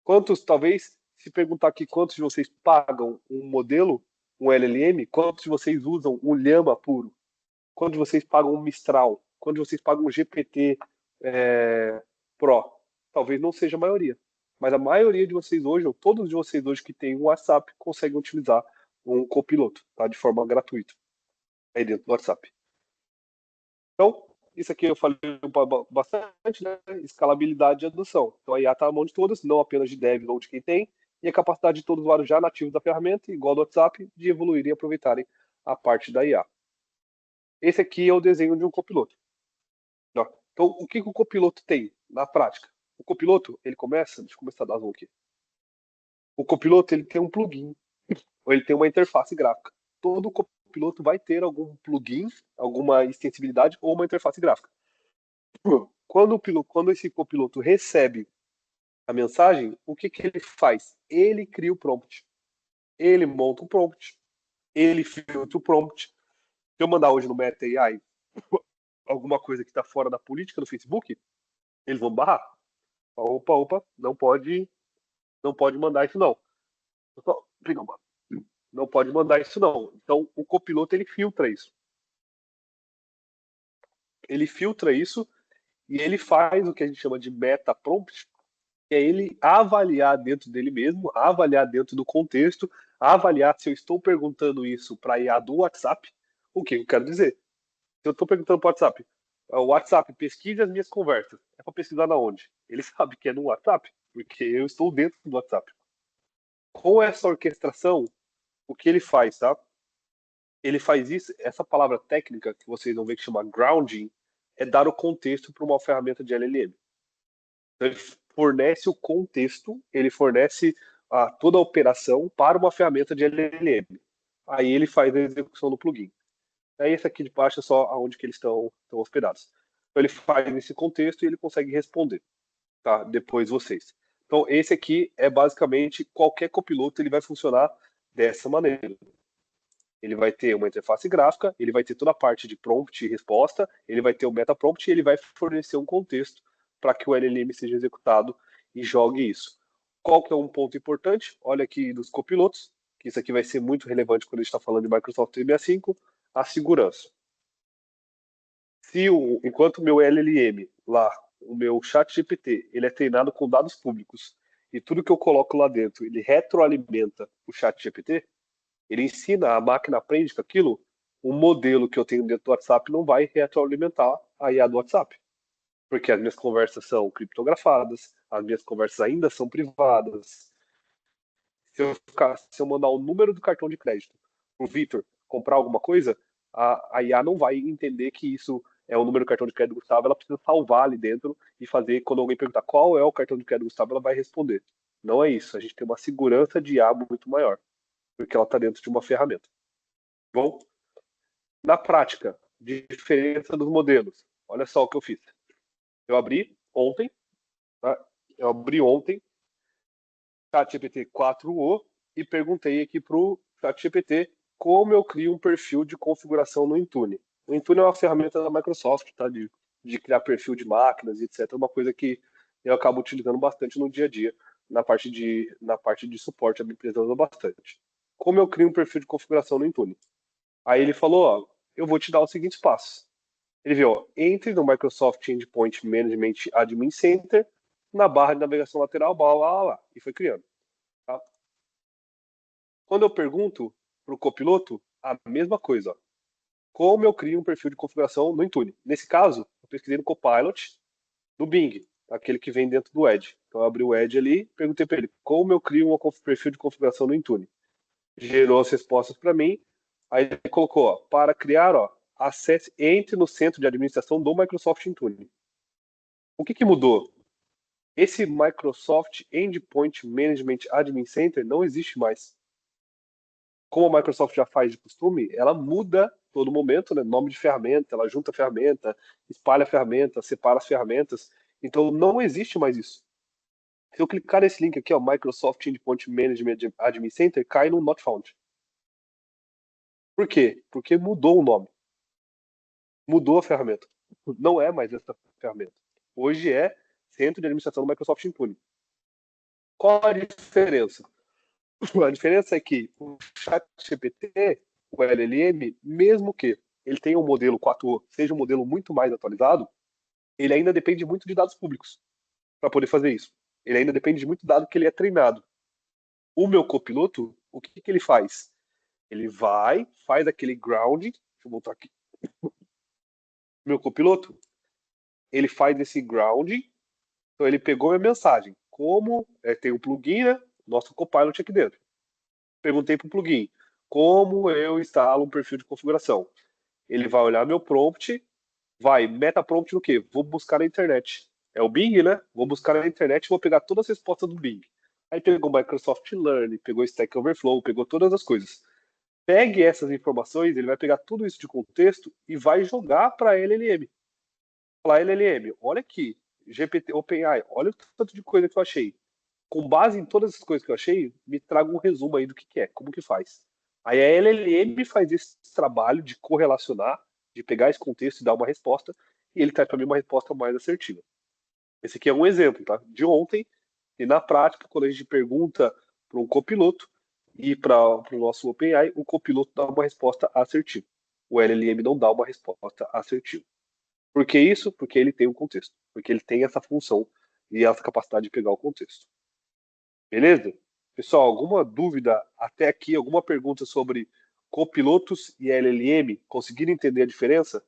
Quantos, talvez, se perguntar aqui quantos de vocês pagam um modelo, um LLM, quantos de vocês usam um Llama puro? Quantos de vocês pagam um Mistral? Quantos de vocês pagam um GPT Pro? Talvez não seja a maioria. Mas a maioria de vocês hoje, ou todos de vocês hoje que têm um WhatsApp, conseguem utilizar um copiloto, tá? De forma gratuita, aí dentro do WhatsApp. Então, isso aqui eu falei bastante, né? Escalabilidade e adoção. Então, a IA está na mão de todas, não apenas de devs ou de quem tem, e a capacidade de todos os usuários já nativos da ferramenta, igual do WhatsApp, de evoluírem e aproveitarem a parte da IA. Esse aqui é o desenho de um copiloto. Então, o que o copiloto tem na prática? O copiloto, ele começa, deixa eu começar a dar zoom aqui. O copiloto, ele tem um plugin, ou ele tem uma interface gráfica. Todo copiloto vai ter algum plugin, alguma extensibilidade ou uma interface gráfica. Quando esse copiloto recebe a mensagem, o que ele faz? Ele cria o prompt. Ele monta o prompt. Ele filtra o prompt. Se eu mandar hoje no Meta AI alguma coisa que está fora da política do Facebook, eles vão barrar. Opa, não pode mandar isso não. Não pode mandar isso não. Então o copiloto ele filtra isso. Ele filtra isso e ele faz o que a gente chama de meta prompt, que é ele avaliar dentro dele mesmo, avaliar dentro do contexto, avaliar se eu estou perguntando isso para a IA do WhatsApp, o que eu quero dizer. Se eu estou perguntando para o WhatsApp, pesquise as minhas conversas. É para pesquisar na onde? Ele sabe que é no WhatsApp, porque eu estou dentro do WhatsApp. Com essa orquestração, o que ele faz, tá? Ele faz isso, essa palavra técnica que vocês vão ver que chama grounding, é dar o contexto para uma ferramenta de LLM. Então, ele fornece o contexto, ele fornece toda a operação para uma ferramenta de LLM. Aí ele faz a execução do plugin. Aí esse aqui de baixo é só aonde que eles estão hospedados. Então ele faz esse contexto e ele consegue responder, tá? Depois vocês. Então esse aqui é basicamente qualquer copiloto ele vai funcionar dessa maneira. Ele vai ter uma interface gráfica, ele vai ter toda a parte de prompt e resposta, ele vai ter o meta prompt e ele vai fornecer um contexto para que o LLM seja executado e jogue isso. Qual que é um ponto importante? Olha aqui dos copilotos, que isso aqui vai ser muito relevante quando a gente está falando de Microsoft 365, a segurança. Enquanto o meu LLM lá, o meu chat GPT, ele é treinado com dados públicos e tudo que eu coloco lá dentro, ele retroalimenta o chat GPT, ele ensina, a máquina aprende com aquilo, o modelo que eu tenho dentro do WhatsApp não vai retroalimentar a IA do WhatsApp. Porque as minhas conversas são criptografadas, as minhas conversas ainda são privadas. Se eu mandar o número do cartão de crédito pro Vitor comprar alguma coisa, a IA não vai entender que isso é o número do cartão de crédito do Gustavo, ela precisa salvar ali dentro e fazer, quando alguém perguntar qual é o cartão de crédito do Gustavo, ela vai responder. Não é isso, a gente tem uma segurança de IA muito maior, porque ela está dentro de uma ferramenta. Bom, na prática, diferença dos modelos. Olha só o que eu fiz. Eu abri ontem, tá? ChatGPT 4o e perguntei aqui para o ChatGPT como eu crio um perfil de configuração no Intune. O Intune é uma ferramenta da Microsoft, tá? De criar perfil de máquinas, etc. Uma coisa que eu acabo utilizando bastante no dia a dia, na parte de suporte, a minha empresa usa bastante. Como eu crio um perfil de configuração no Intune? Aí ele falou, eu vou te dar os seguintes passos. Ele viu, ó, entre no Microsoft Endpoint Management Admin Center, na barra de navegação lateral, blá, blá, blá, blá, e foi criando. Tá? Quando eu pergunto para o copiloto, a mesma coisa. Ó. Como eu crio um perfil de configuração no Intune? Nesse caso, eu pesquisei no Copilot, no Bing, aquele que vem dentro do Edge. Então eu abri o Edge ali, perguntei para ele, como eu crio um perfil de configuração no Intune? Gerou as respostas para mim, aí ele colocou, ó, para criar, ó, acesse, entre no centro de administração do Microsoft Intune. O que mudou? Esse Microsoft Endpoint Management Admin Center não existe mais. Como a Microsoft já faz de costume, ela muda todo momento, né? Nome de ferramenta, ela junta ferramenta, espalha ferramenta, separa as ferramentas. Então não existe mais isso. Se eu clicar nesse link aqui, ó, Microsoft Endpoint Management Admin Center, cai no Not Found. Por quê? Porque mudou o nome. Mudou a ferramenta. Não é mais essa ferramenta. Hoje é Centro de Administração do Microsoft Intune. Qual a diferença? A diferença é que o ChatGPT, o LLM, mesmo que ele tenha um modelo 4O, seja um modelo muito mais atualizado, ele ainda depende muito de dados públicos para poder fazer isso. Ele ainda depende de muito dado que ele é treinado. O meu copiloto, o que ele faz? Ele vai, faz aquele grounding, deixa eu voltar aqui. Meu copiloto, ele faz esse grounding, então ele pegou minha mensagem. Como tem um plugin, né? Nosso Copilot aqui dentro. Perguntei para o plugin como eu instalo um perfil de configuração. Ele vai olhar meu prompt, vai, meta prompt no quê? Vou buscar na internet. É o Bing, né? Vou buscar na internet e vou pegar todas as respostas do Bing. Aí pegou Microsoft Learn, pegou Stack Overflow, pegou todas as coisas. Pegue essas informações, ele vai pegar tudo isso de contexto e vai jogar para a LLM. Falar, LLM, olha aqui, GPT, OpenAI, olha o tanto de coisa que eu achei. Com base em todas essas coisas que eu achei, me traga um resumo aí do que é, como que faz. Aí a LLM faz esse trabalho de correlacionar, de pegar esse contexto e dar uma resposta, e ele traz para mim uma resposta mais assertiva. Esse aqui é um exemplo, tá? De ontem, e na prática, quando a gente pergunta para um copiloto e para o nosso OpenAI, o copiloto dá uma resposta assertiva. O LLM não dá uma resposta assertiva. Por que isso? Porque ele tem um contexto, porque ele tem essa função e essa capacidade de pegar o contexto. Beleza? Pessoal, alguma dúvida até aqui? Alguma pergunta sobre copilotos e LLM? Conseguiram entender a diferença?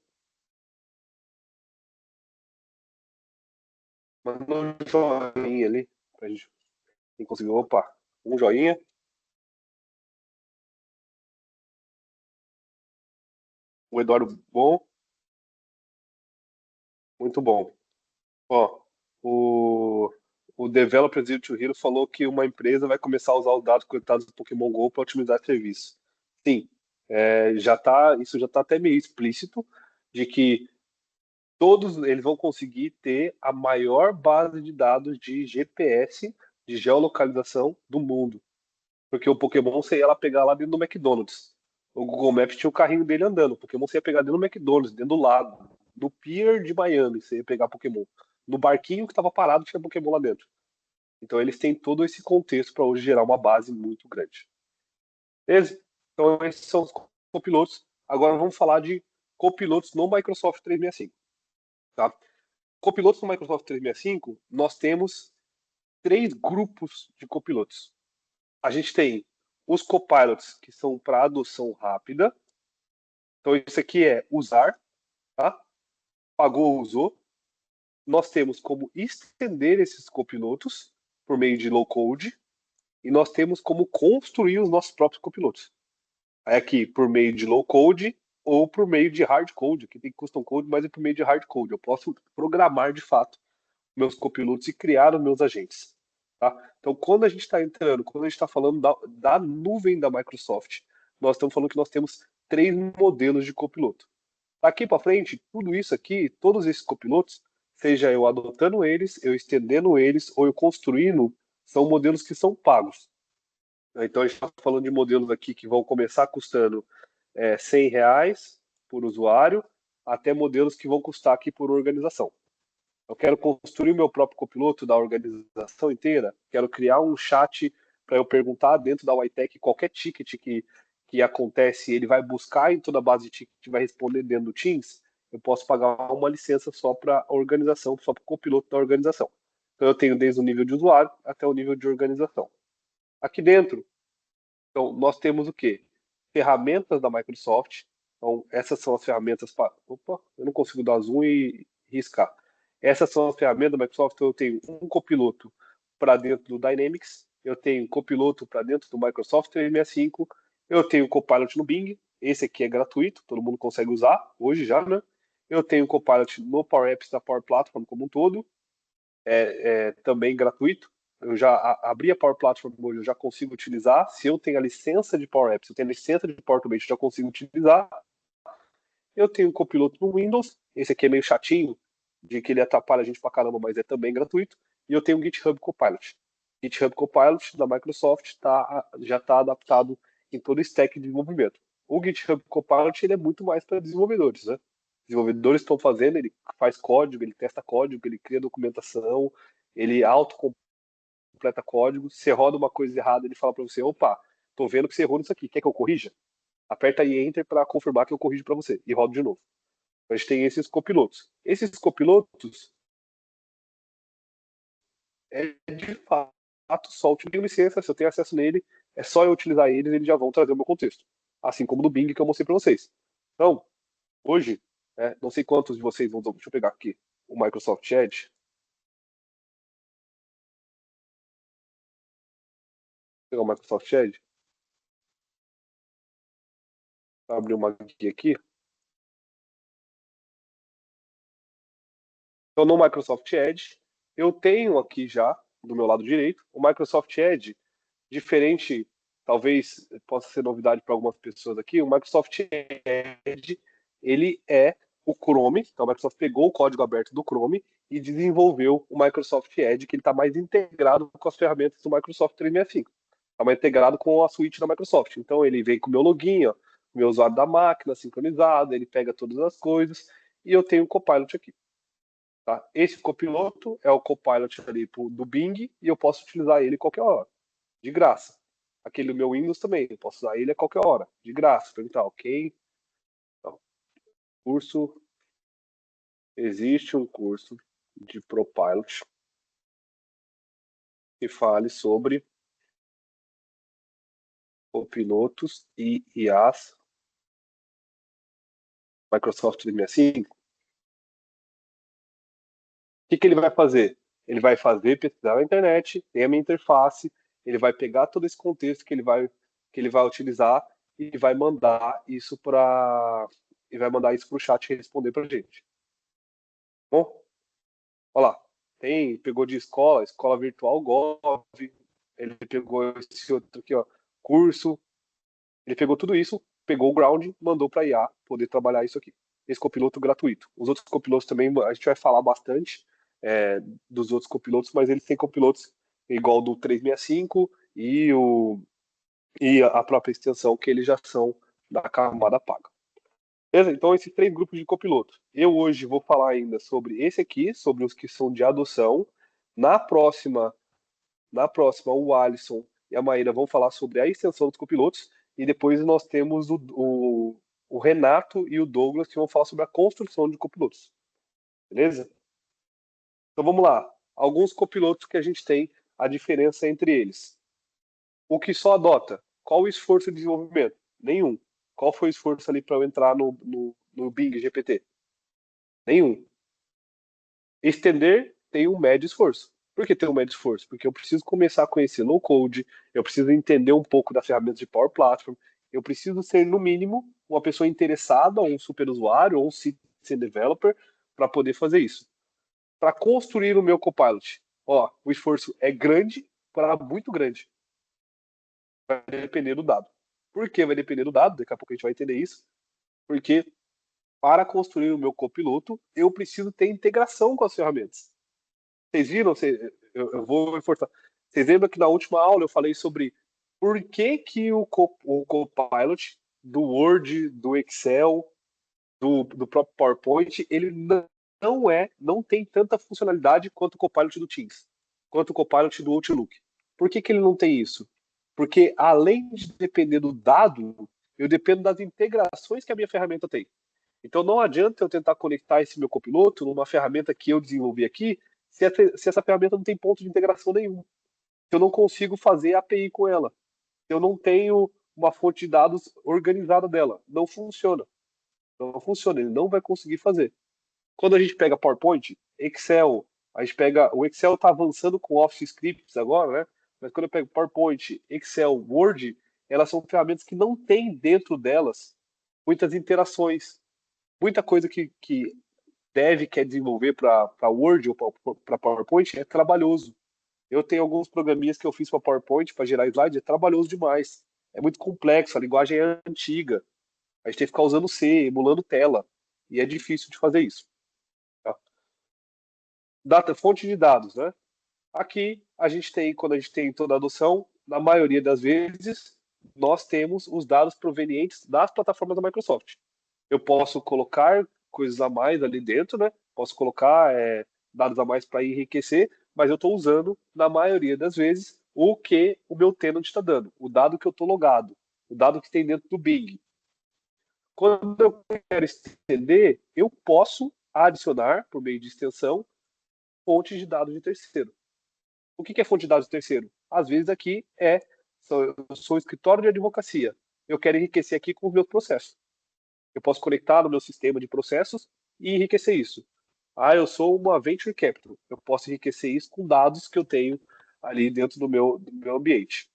Manda um joinha ali pra gente. Quem conseguiu? Opa, um joinha. O Eduardo, bom, muito bom. Ó, o, o Developer Zero to Hero falou que uma empresa vai começar a usar os dados coletados do Pokémon GO para otimizar serviço. Sim, isso já está até meio explícito de que todos eles vão conseguir ter a maior base de dados de GPS, de geolocalização do mundo. Porque o Pokémon você ia lá pegar lá dentro do McDonald's. O Google Maps tinha o carrinho dele andando. O Pokémon você ia pegar dentro do McDonald's, dentro do lago. No pier de Miami você ia pegar Pokémon. No barquinho que estava parado tinha Pokémon lá dentro. Então eles têm todo esse contexto para hoje gerar uma base muito grande. Beleza? Então esses são os copilotos. Agora vamos falar de copilotos no Microsoft 365. Tá? Copilotos no Microsoft 365, nós temos três grupos de copilotos. A gente tem os copilots, que são para adoção rápida. Então, isso aqui é usar, tá? Pagou, usou. Nós temos como estender esses copilotos por meio de low code. E nós temos como construir os nossos próprios copilotos. Aí aqui, por meio de low code ou por meio de hard code. Aqui tem custom code, mas é por meio de hard code. Eu posso programar de fato meus copilotos e criar os meus agentes. Tá? Então, quando a gente está entrando, quando a gente está falando da nuvem da Microsoft, nós estamos falando que nós temos três modelos de copiloto. Daqui para frente, tudo isso aqui, todos esses copilotos, seja eu adotando eles, eu estendendo eles ou eu construindo, são modelos que são pagos. Então, a gente está falando de modelos aqui que vão começar custando R$ 100 por usuário, até modelos que vão custar aqui por organização. Eu quero construir o meu próprio copiloto da organização inteira. Quero criar um chat para eu perguntar dentro da Whitec qualquer ticket que que acontece, ele vai buscar em toda a base de ticket e vai responder dentro do Teams, eu posso pagar uma licença só para a organização, só para o copiloto da organização. Então eu tenho desde o nível de usuário até o nível de organização. Aqui dentro, então, nós temos o quê? Ferramentas da Microsoft. Então, essas são as ferramentas para. Opa, eu não consigo dar zoom e riscar. Essas são as ferramentas da Microsoft. Então, eu tenho um copiloto para dentro do Dynamics, eu tenho um copiloto para dentro do Microsoft 365, eu tenho o Copilot no Bing, esse aqui é gratuito, todo mundo consegue usar hoje já, né? Eu tenho o Copilot no Power Apps da Power Platform como um todo, também gratuito. Eu já abri a Power Platform hoje, eu já consigo utilizar. Se eu tenho a licença de Power Apps, se eu tenho a licença de Power Automate, eu já consigo utilizar. Eu tenho o Copiloto no Windows, esse aqui é meio chatinho, de que ele atrapalha a gente pra caramba, mas é também gratuito. E eu tenho o GitHub Copilot. GitHub Copilot da Microsoft já está adaptado em todo o stack de desenvolvimento. O GitHub Copilot ele é muito mais para desenvolvedores, né? Desenvolvedores estão fazendo, ele faz código, ele testa código, ele cria documentação, ele completa código. Se você roda uma coisa errada, ele fala para você: opa, tô vendo que você errou nisso aqui, quer que eu corrija? Aperta aí Enter para confirmar que eu corrijo para você e rodo de novo. A gente tem esses copilotos. Esses copilotos de fato só utilizam licença. Se eu tenho acesso nele, é só eu utilizar eles, eles já vão trazer o meu contexto. Assim como do Bing que eu mostrei para vocês. Então, hoje, não sei quantos de vocês vão. Deixa eu pegar aqui o Microsoft Edge. Vou pegar o Microsoft Edge. Vou abrir uma guia aqui. Então, no Microsoft Edge, eu tenho aqui já, do meu lado direito, o Microsoft Edge, diferente, talvez possa ser novidade para algumas pessoas aqui, o Microsoft Edge, ele é o Chrome, então a Microsoft pegou o código aberto do Chrome e desenvolveu o Microsoft Edge, que ele está mais integrado com as ferramentas do Microsoft 365. Está mais integrado com a suíte da Microsoft. Então ele vem com o meu login, ó, meu usuário da máquina sincronizado, ele pega todas as coisas e eu tenho o Copilot aqui. Tá? Esse copiloto é o Copilot ali do Bing e eu posso utilizar ele qualquer hora, de graça. Aquele do meu Windows também, eu posso usar ele a qualquer hora, de graça. Perguntar, ok? Então, existe um curso de ProPilot que fale sobre copilotos e IAs Microsoft 365. O que ele vai fazer? Ele vai pesquisar na internet, tem a minha interface, ele vai pegar todo esse contexto que ele vai utilizar e vai mandar isso para o chat responder para a gente. Bom, olha lá, pegou de escola virtual Gov, ele pegou esse outro aqui, ó, curso, ele pegou tudo isso, pegou o ground, mandou para a IA poder trabalhar isso aqui. Esse copiloto gratuito. Os outros copilotos também a gente vai falar bastante dos outros copilotos, mas eles têm copilotos igual do 365 e a própria extensão que eles já são da camada paga. Beleza? Então, esses 3 grupos de copilotos. Eu hoje vou falar ainda sobre esse aqui, sobre os que são de adoção. Na próxima, o Alisson e a Maíra vão falar sobre a extensão dos copilotos. E depois nós temos o Renato e o Douglas que vão falar sobre a construção de copilotos. Beleza? Então vamos lá. Alguns copilotos que a gente tem, a diferença entre eles. O que só adota? Qual o esforço de desenvolvimento? Nenhum. Qual foi o esforço ali para eu entrar no Bing GPT? Nenhum. Estender tem um médio esforço. Por que tem um médio esforço? Porque eu preciso começar a conhecer low code, eu preciso entender um pouco das ferramentas de Power Platform, eu preciso ser, no mínimo, uma pessoa interessada, ou um super usuário, ou um citizen developer, para poder fazer isso. Para construir o meu Copilot, o esforço é grande para muito grande. Vai depender do dado. Por que vai depender do dado? Daqui a pouco a gente vai entender isso. Porque para construir o meu copiloto, eu preciso ter integração com as ferramentas. Vocês viram? Eu vou reforçar. Vocês lembram que na última aula eu falei sobre por que o Copilot do Word, do Excel, do próprio PowerPoint, ele não tem tanta funcionalidade quanto o Copilot do Teams, quanto o Copilot do Outlook. Por que ele não tem isso? Porque além de depender do dado, eu dependo das integrações que a minha ferramenta tem. Então não adianta eu tentar conectar esse meu copiloto numa ferramenta que eu desenvolvi aqui, se essa ferramenta não tem ponto de integração nenhum. Se eu não consigo fazer API com ela. Se eu não tenho uma fonte de dados organizada dela. Não funciona. Não funciona, ele não vai conseguir fazer. Quando a gente pega PowerPoint, Excel, a gente pega. O Excel está avançando com Office Scripts agora, né? Mas quando eu pego PowerPoint, Excel, Word, elas são ferramentas que não têm dentro delas muitas interações. Muita coisa que Dev quer desenvolver para Word ou para PowerPoint é trabalhoso. Eu tenho alguns programinhas que eu fiz para PowerPoint, para gerar slide, é trabalhoso demais. É muito complexo, a linguagem é antiga. A gente tem que ficar usando C, emulando tela. E é difícil de fazer isso. Tá? Fonte de dados, né? Aqui a gente tem, quando a gente tem toda a adoção, na maioria das vezes, nós temos os dados provenientes das plataformas da Microsoft. Eu posso colocar coisas a mais ali dentro, né? Posso colocar dados a mais para enriquecer, mas eu estou usando, na maioria das vezes, o que o meu tenant está dando, o dado que eu estou logado, o dado que tem dentro do Bing. Quando eu quero estender, eu posso adicionar, por meio de extensão, fontes de dados de terceiro. O que é fonte de dados de terceiro? Às vezes aqui eu sou um escritório de advocacia. Eu quero enriquecer aqui com os meus processos. Eu posso conectar no meu sistema de processos e enriquecer isso. Eu sou uma venture capital. Eu posso enriquecer isso com dados que eu tenho ali dentro do meu ambiente.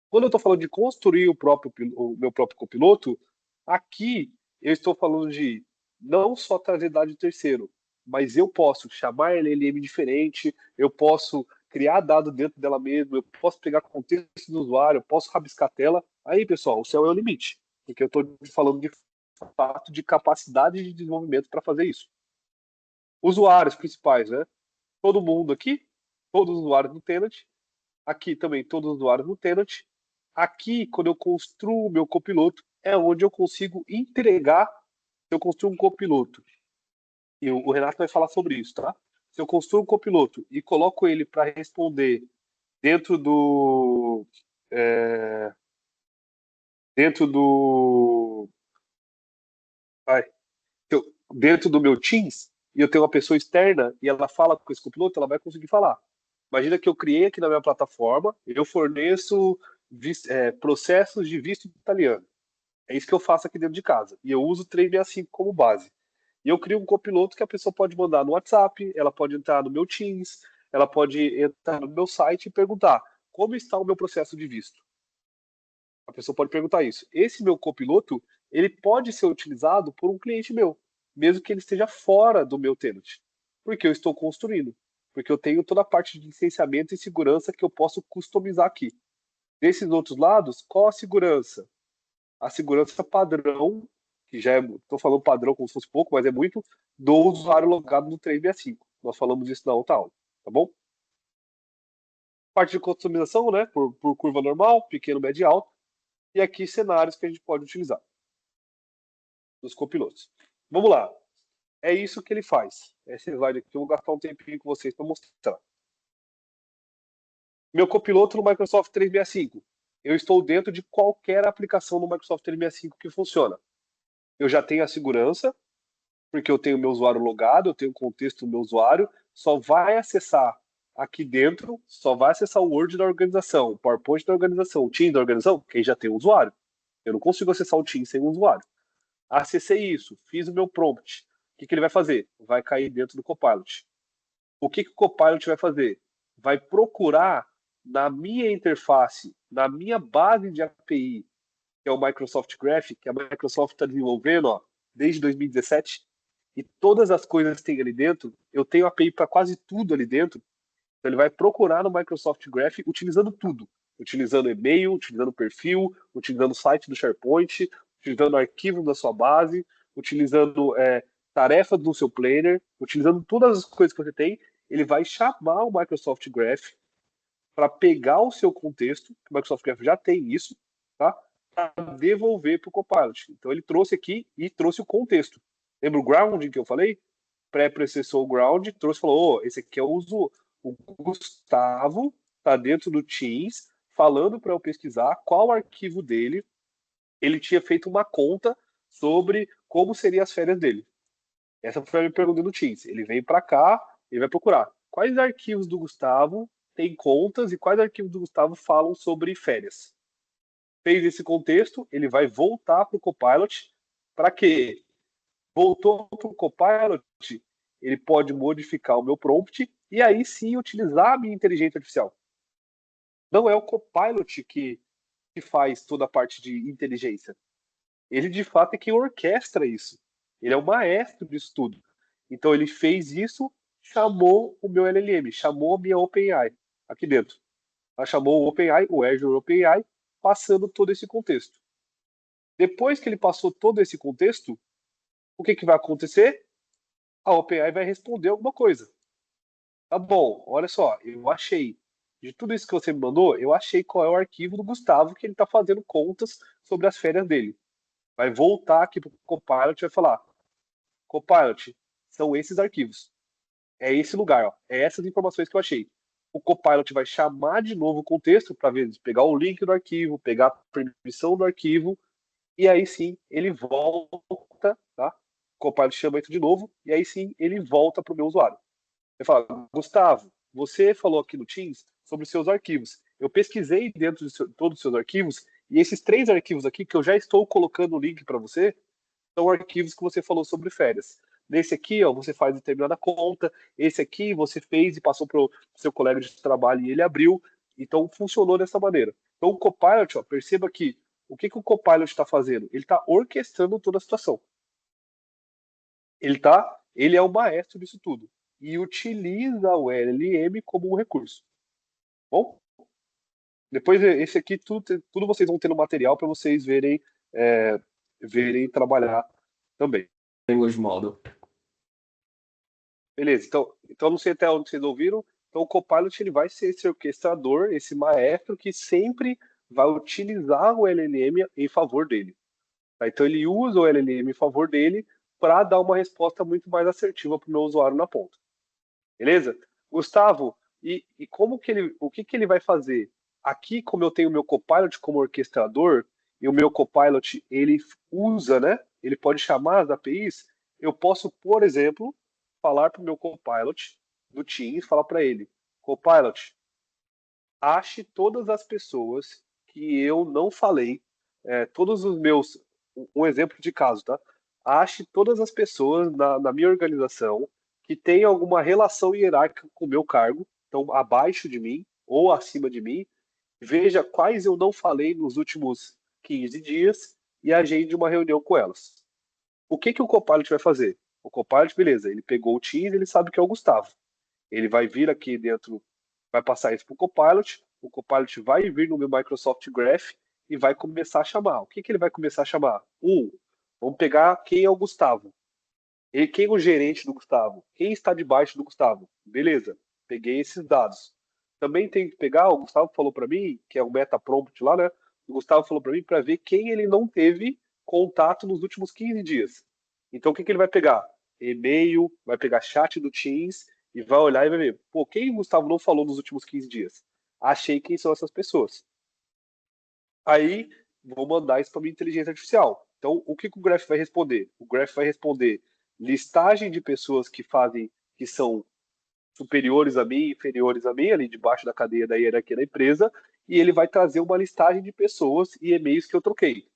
Quando eu estou falando de construir o meu próprio copiloto, aqui eu estou falando de não só trazer dados de terceiro, mas eu posso chamar LLM diferente, eu posso criar dado dentro dela mesmo, eu posso pegar contexto do usuário, eu posso rabiscar a tela. Aí, pessoal, o céu é o limite, porque eu estou falando de fato de capacidade de desenvolvimento para fazer isso. Usuários principais, né? Todo mundo aqui, todos os usuários no Tenant, aqui também todos os usuários no Tenant. Aqui, quando eu construo o meu copiloto, é onde eu consigo entregar. Se eu construo um copiloto, e o Renato vai falar sobre isso, tá? Se eu construo um copiloto e coloco ele para responder dentro do. Dentro do. Ai, dentro do meu Teams, e eu tenho uma pessoa externa e ela fala com esse copiloto, ela vai conseguir falar. Imagina que eu criei aqui na minha plataforma, eu forneço processos de visto italiano. É isso que eu faço aqui dentro de casa. E eu uso o 365 como base. E eu crio um copiloto que a pessoa pode mandar no WhatsApp, ela pode entrar no meu Teams, ela pode entrar no meu site e perguntar como está o meu processo de visto. A pessoa pode perguntar isso. Esse meu copiloto, ele pode ser utilizado por um cliente meu, mesmo que ele esteja fora do meu tenant, porque eu estou construindo, porque eu tenho toda a parte de licenciamento e segurança que eu posso customizar aqui. Desses outros lados, qual a segurança? A segurança padrão, que já estou falando padrão como se fosse pouco, mas é muito, do usuário logado no 365. Nós falamos isso na outra aula, tá bom? Parte de customização, né, por curva normal, pequeno, médio e alto. E aqui cenários que a gente pode utilizar nos copilotos. Vamos lá. É isso que ele faz. Esse slide aqui eu vou gastar um tempinho com vocês para mostrar. Meu copiloto no Microsoft 365. Eu estou dentro de qualquer aplicação no Microsoft 365 que funciona. Eu já tenho a segurança, porque eu tenho meu usuário logado, eu tenho o contexto do meu usuário, só vai acessar aqui dentro, só vai acessar o Word da organização, o PowerPoint da organização, o Teams da organização, quem já tem o usuário. Eu não consigo acessar o Teams sem o usuário. Acessei isso, fiz o meu prompt. O que ele vai fazer? Vai cair dentro do Copilot. O que o Copilot vai fazer? Vai procurar na minha interface, na minha base de API, que é o Microsoft Graph, que a Microsoft está desenvolvendo desde 2017, e todas as coisas que tem ali dentro, eu tenho API para quase tudo ali dentro, então ele vai procurar no Microsoft Graph utilizando tudo, utilizando e-mail, utilizando perfil, utilizando o site do SharePoint, utilizando arquivo da sua base, utilizando tarefas do seu planner, utilizando todas as coisas que você tem, ele vai chamar o Microsoft Graph para pegar o seu contexto, o Microsoft Graph já tem isso, tá? Para devolver para o Copilot. Então ele trouxe aqui e trouxe o contexto. Lembra o grounding que eu falei? Pré-processou o ground, trouxe e falou: esse aqui é o Gustavo, está dentro do Teams, falando para eu pesquisar qual arquivo dele ele tinha feito uma conta sobre como seriam as férias dele. Essa foi a minha pergunta no Teams. Ele vem para cá, ele vai procurar quais arquivos do Gustavo têm contas e quais arquivos do Gustavo falam sobre férias. Fez esse contexto, ele vai voltar para o Copilot. Para quê? Voltou para o Copilot, ele pode modificar o meu prompt e aí sim utilizar a minha inteligência artificial. Não é o Copilot que faz toda a parte de inteligência. Ele de fato é quem orquestra isso. Ele é o maestro disso tudo. Então ele fez isso, chamou o meu LLM, chamou a minha OpenAI aqui dentro. Ela chamou o OpenAI, o Azure OpenAI, passando todo esse contexto. Depois que ele passou todo esse contexto, o que vai acontecer? A OpenAI vai responder alguma coisa. Tá bom, olha só, eu achei. De tudo isso que você me mandou, eu achei qual é o arquivo do Gustavo que ele está fazendo contas sobre as férias dele. Vai voltar aqui para o Copilot e vai falar: Copilot, são esses arquivos. É esse lugar, ó. É essas informações que eu achei. O Copilot vai chamar de novo o contexto para ver, pegar o link do arquivo, pegar a permissão do arquivo, e aí sim ele volta, tá? O Copilot chama isso de novo, e aí sim ele volta para o meu usuário. Ele fala: Gustavo, você falou aqui no Teams sobre os seus arquivos. Eu pesquisei dentro de todos os seus arquivos, e esses 3 arquivos aqui, que eu já estou colocando o link para você, são arquivos que você falou sobre férias. Nesse aqui, ó, você faz determinada conta. Esse aqui você fez e passou para o seu colega de trabalho e ele abriu. Então, funcionou dessa maneira. Então, o Copilot, ó, perceba que o que o Copilot está fazendo? Ele está orquestrando toda a situação. Ele é o maestro disso tudo e utiliza o LLM como um recurso. Bom, depois esse aqui tudo vocês vão ter no material para vocês verem trabalhar também. Language Model. Beleza, então não sei até onde vocês ouviram. Então o Copilot ele vai ser esse orquestrador, esse maestro que sempre vai utilizar o LLM em favor dele. Tá? Então ele usa o LLM em favor dele para dar uma resposta muito mais assertiva para o meu usuário na ponta. Beleza? Gustavo, e como que o que ele vai fazer? Aqui, como eu tenho o meu Copilot como orquestrador, e o meu Copilot ele usa, né? Ele pode chamar as APIs, eu posso, por exemplo, falar para o meu Copilot do Teams, falar para ele: Copilot, ache todas as pessoas que eu não falei, todos os meus. Um exemplo de caso, tá? Ache todas as pessoas na minha organização que tenham alguma relação hierárquica com o meu cargo, então abaixo de mim ou acima de mim, veja quais eu não falei nos últimos 15 dias e agende uma reunião com elas. O que o Copilot vai fazer? O Copilot, beleza, ele pegou o Teams, ele sabe que é o Gustavo. Ele vai vir aqui dentro, vai passar isso para o Copilot vai vir no meu Microsoft Graph e vai começar a chamar. O que ele vai começar a chamar? Vamos pegar quem é o Gustavo. Quem é o gerente do Gustavo? Quem está debaixo do Gustavo? Beleza, peguei esses dados. Também tem que pegar, o Gustavo falou para mim, que é o meta prompt lá, né? O Gustavo falou para mim para ver quem ele não teve contato nos últimos 15 dias. Então o que ele vai pegar? E-mail, vai pegar chat do Teams e vai olhar e vai ver, pô, quem o Gustavo não falou nos últimos 15 dias? Achei quem são essas pessoas. Aí vou mandar isso para minha inteligência artificial. Então, o que o Graph vai responder? O Graph vai responder listagem de pessoas que são superiores a mim, inferiores a mim, ali debaixo da cadeia da hierarquia da empresa, e ele vai trazer uma listagem de pessoas e e-mails que eu troquei.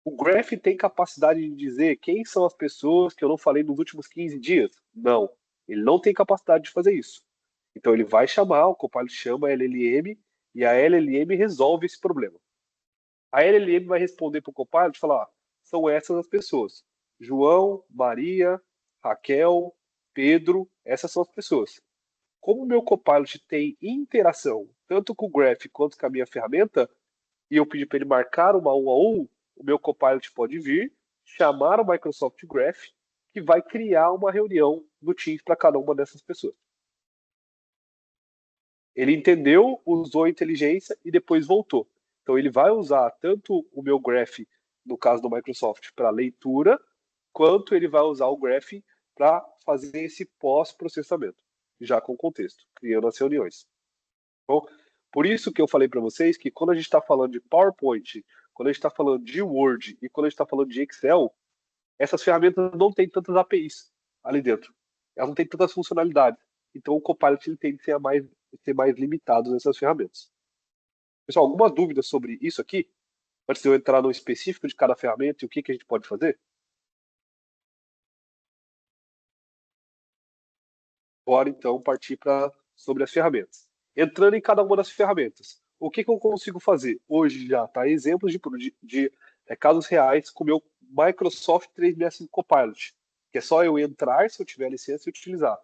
O Graph tem capacidade de dizer quem são as pessoas que eu não falei nos últimos 15 dias? Não. Ele não tem capacidade de fazer isso. Então ele vai chamar, o Copilot chama a LLM e a LLM resolve esse problema. A LLM vai responder para o Copilot e falar: são essas as pessoas. João, Maria, Raquel, Pedro, essas são as pessoas. Como o meu Copilot tem interação tanto com o Graph quanto com a minha ferramenta, e eu pedi para ele marcar uma 1 a 1, o meu Copilot pode vir, chamar o Microsoft Graph, que vai criar uma reunião no Teams para cada uma dessas pessoas. Ele entendeu, usou a inteligência e depois voltou. Então ele vai usar tanto o meu Graph, no caso do Microsoft, para leitura, quanto ele vai usar o Graph para fazer esse pós-processamento, já com contexto, criando as reuniões. Bom, por isso que eu falei para vocês que quando a gente está falando de PowerPoint, quando a gente está falando de Word e quando a gente está falando de Excel, essas ferramentas não têm tantas APIs ali dentro. Elas não têm tantas funcionalidades. Então o Copilot ele tem que ser mais limitado nessas ferramentas. Pessoal, alguma dúvida sobre isso aqui? Antes de eu entrar no específico de cada ferramenta e o que a gente pode fazer? Bora então partir sobre as ferramentas. Entrando em cada uma das ferramentas, o que eu consigo fazer? Hoje já tá exemplos de casos reais com o meu Microsoft 365 Copilot, que é só eu entrar se eu tiver licença e utilizar.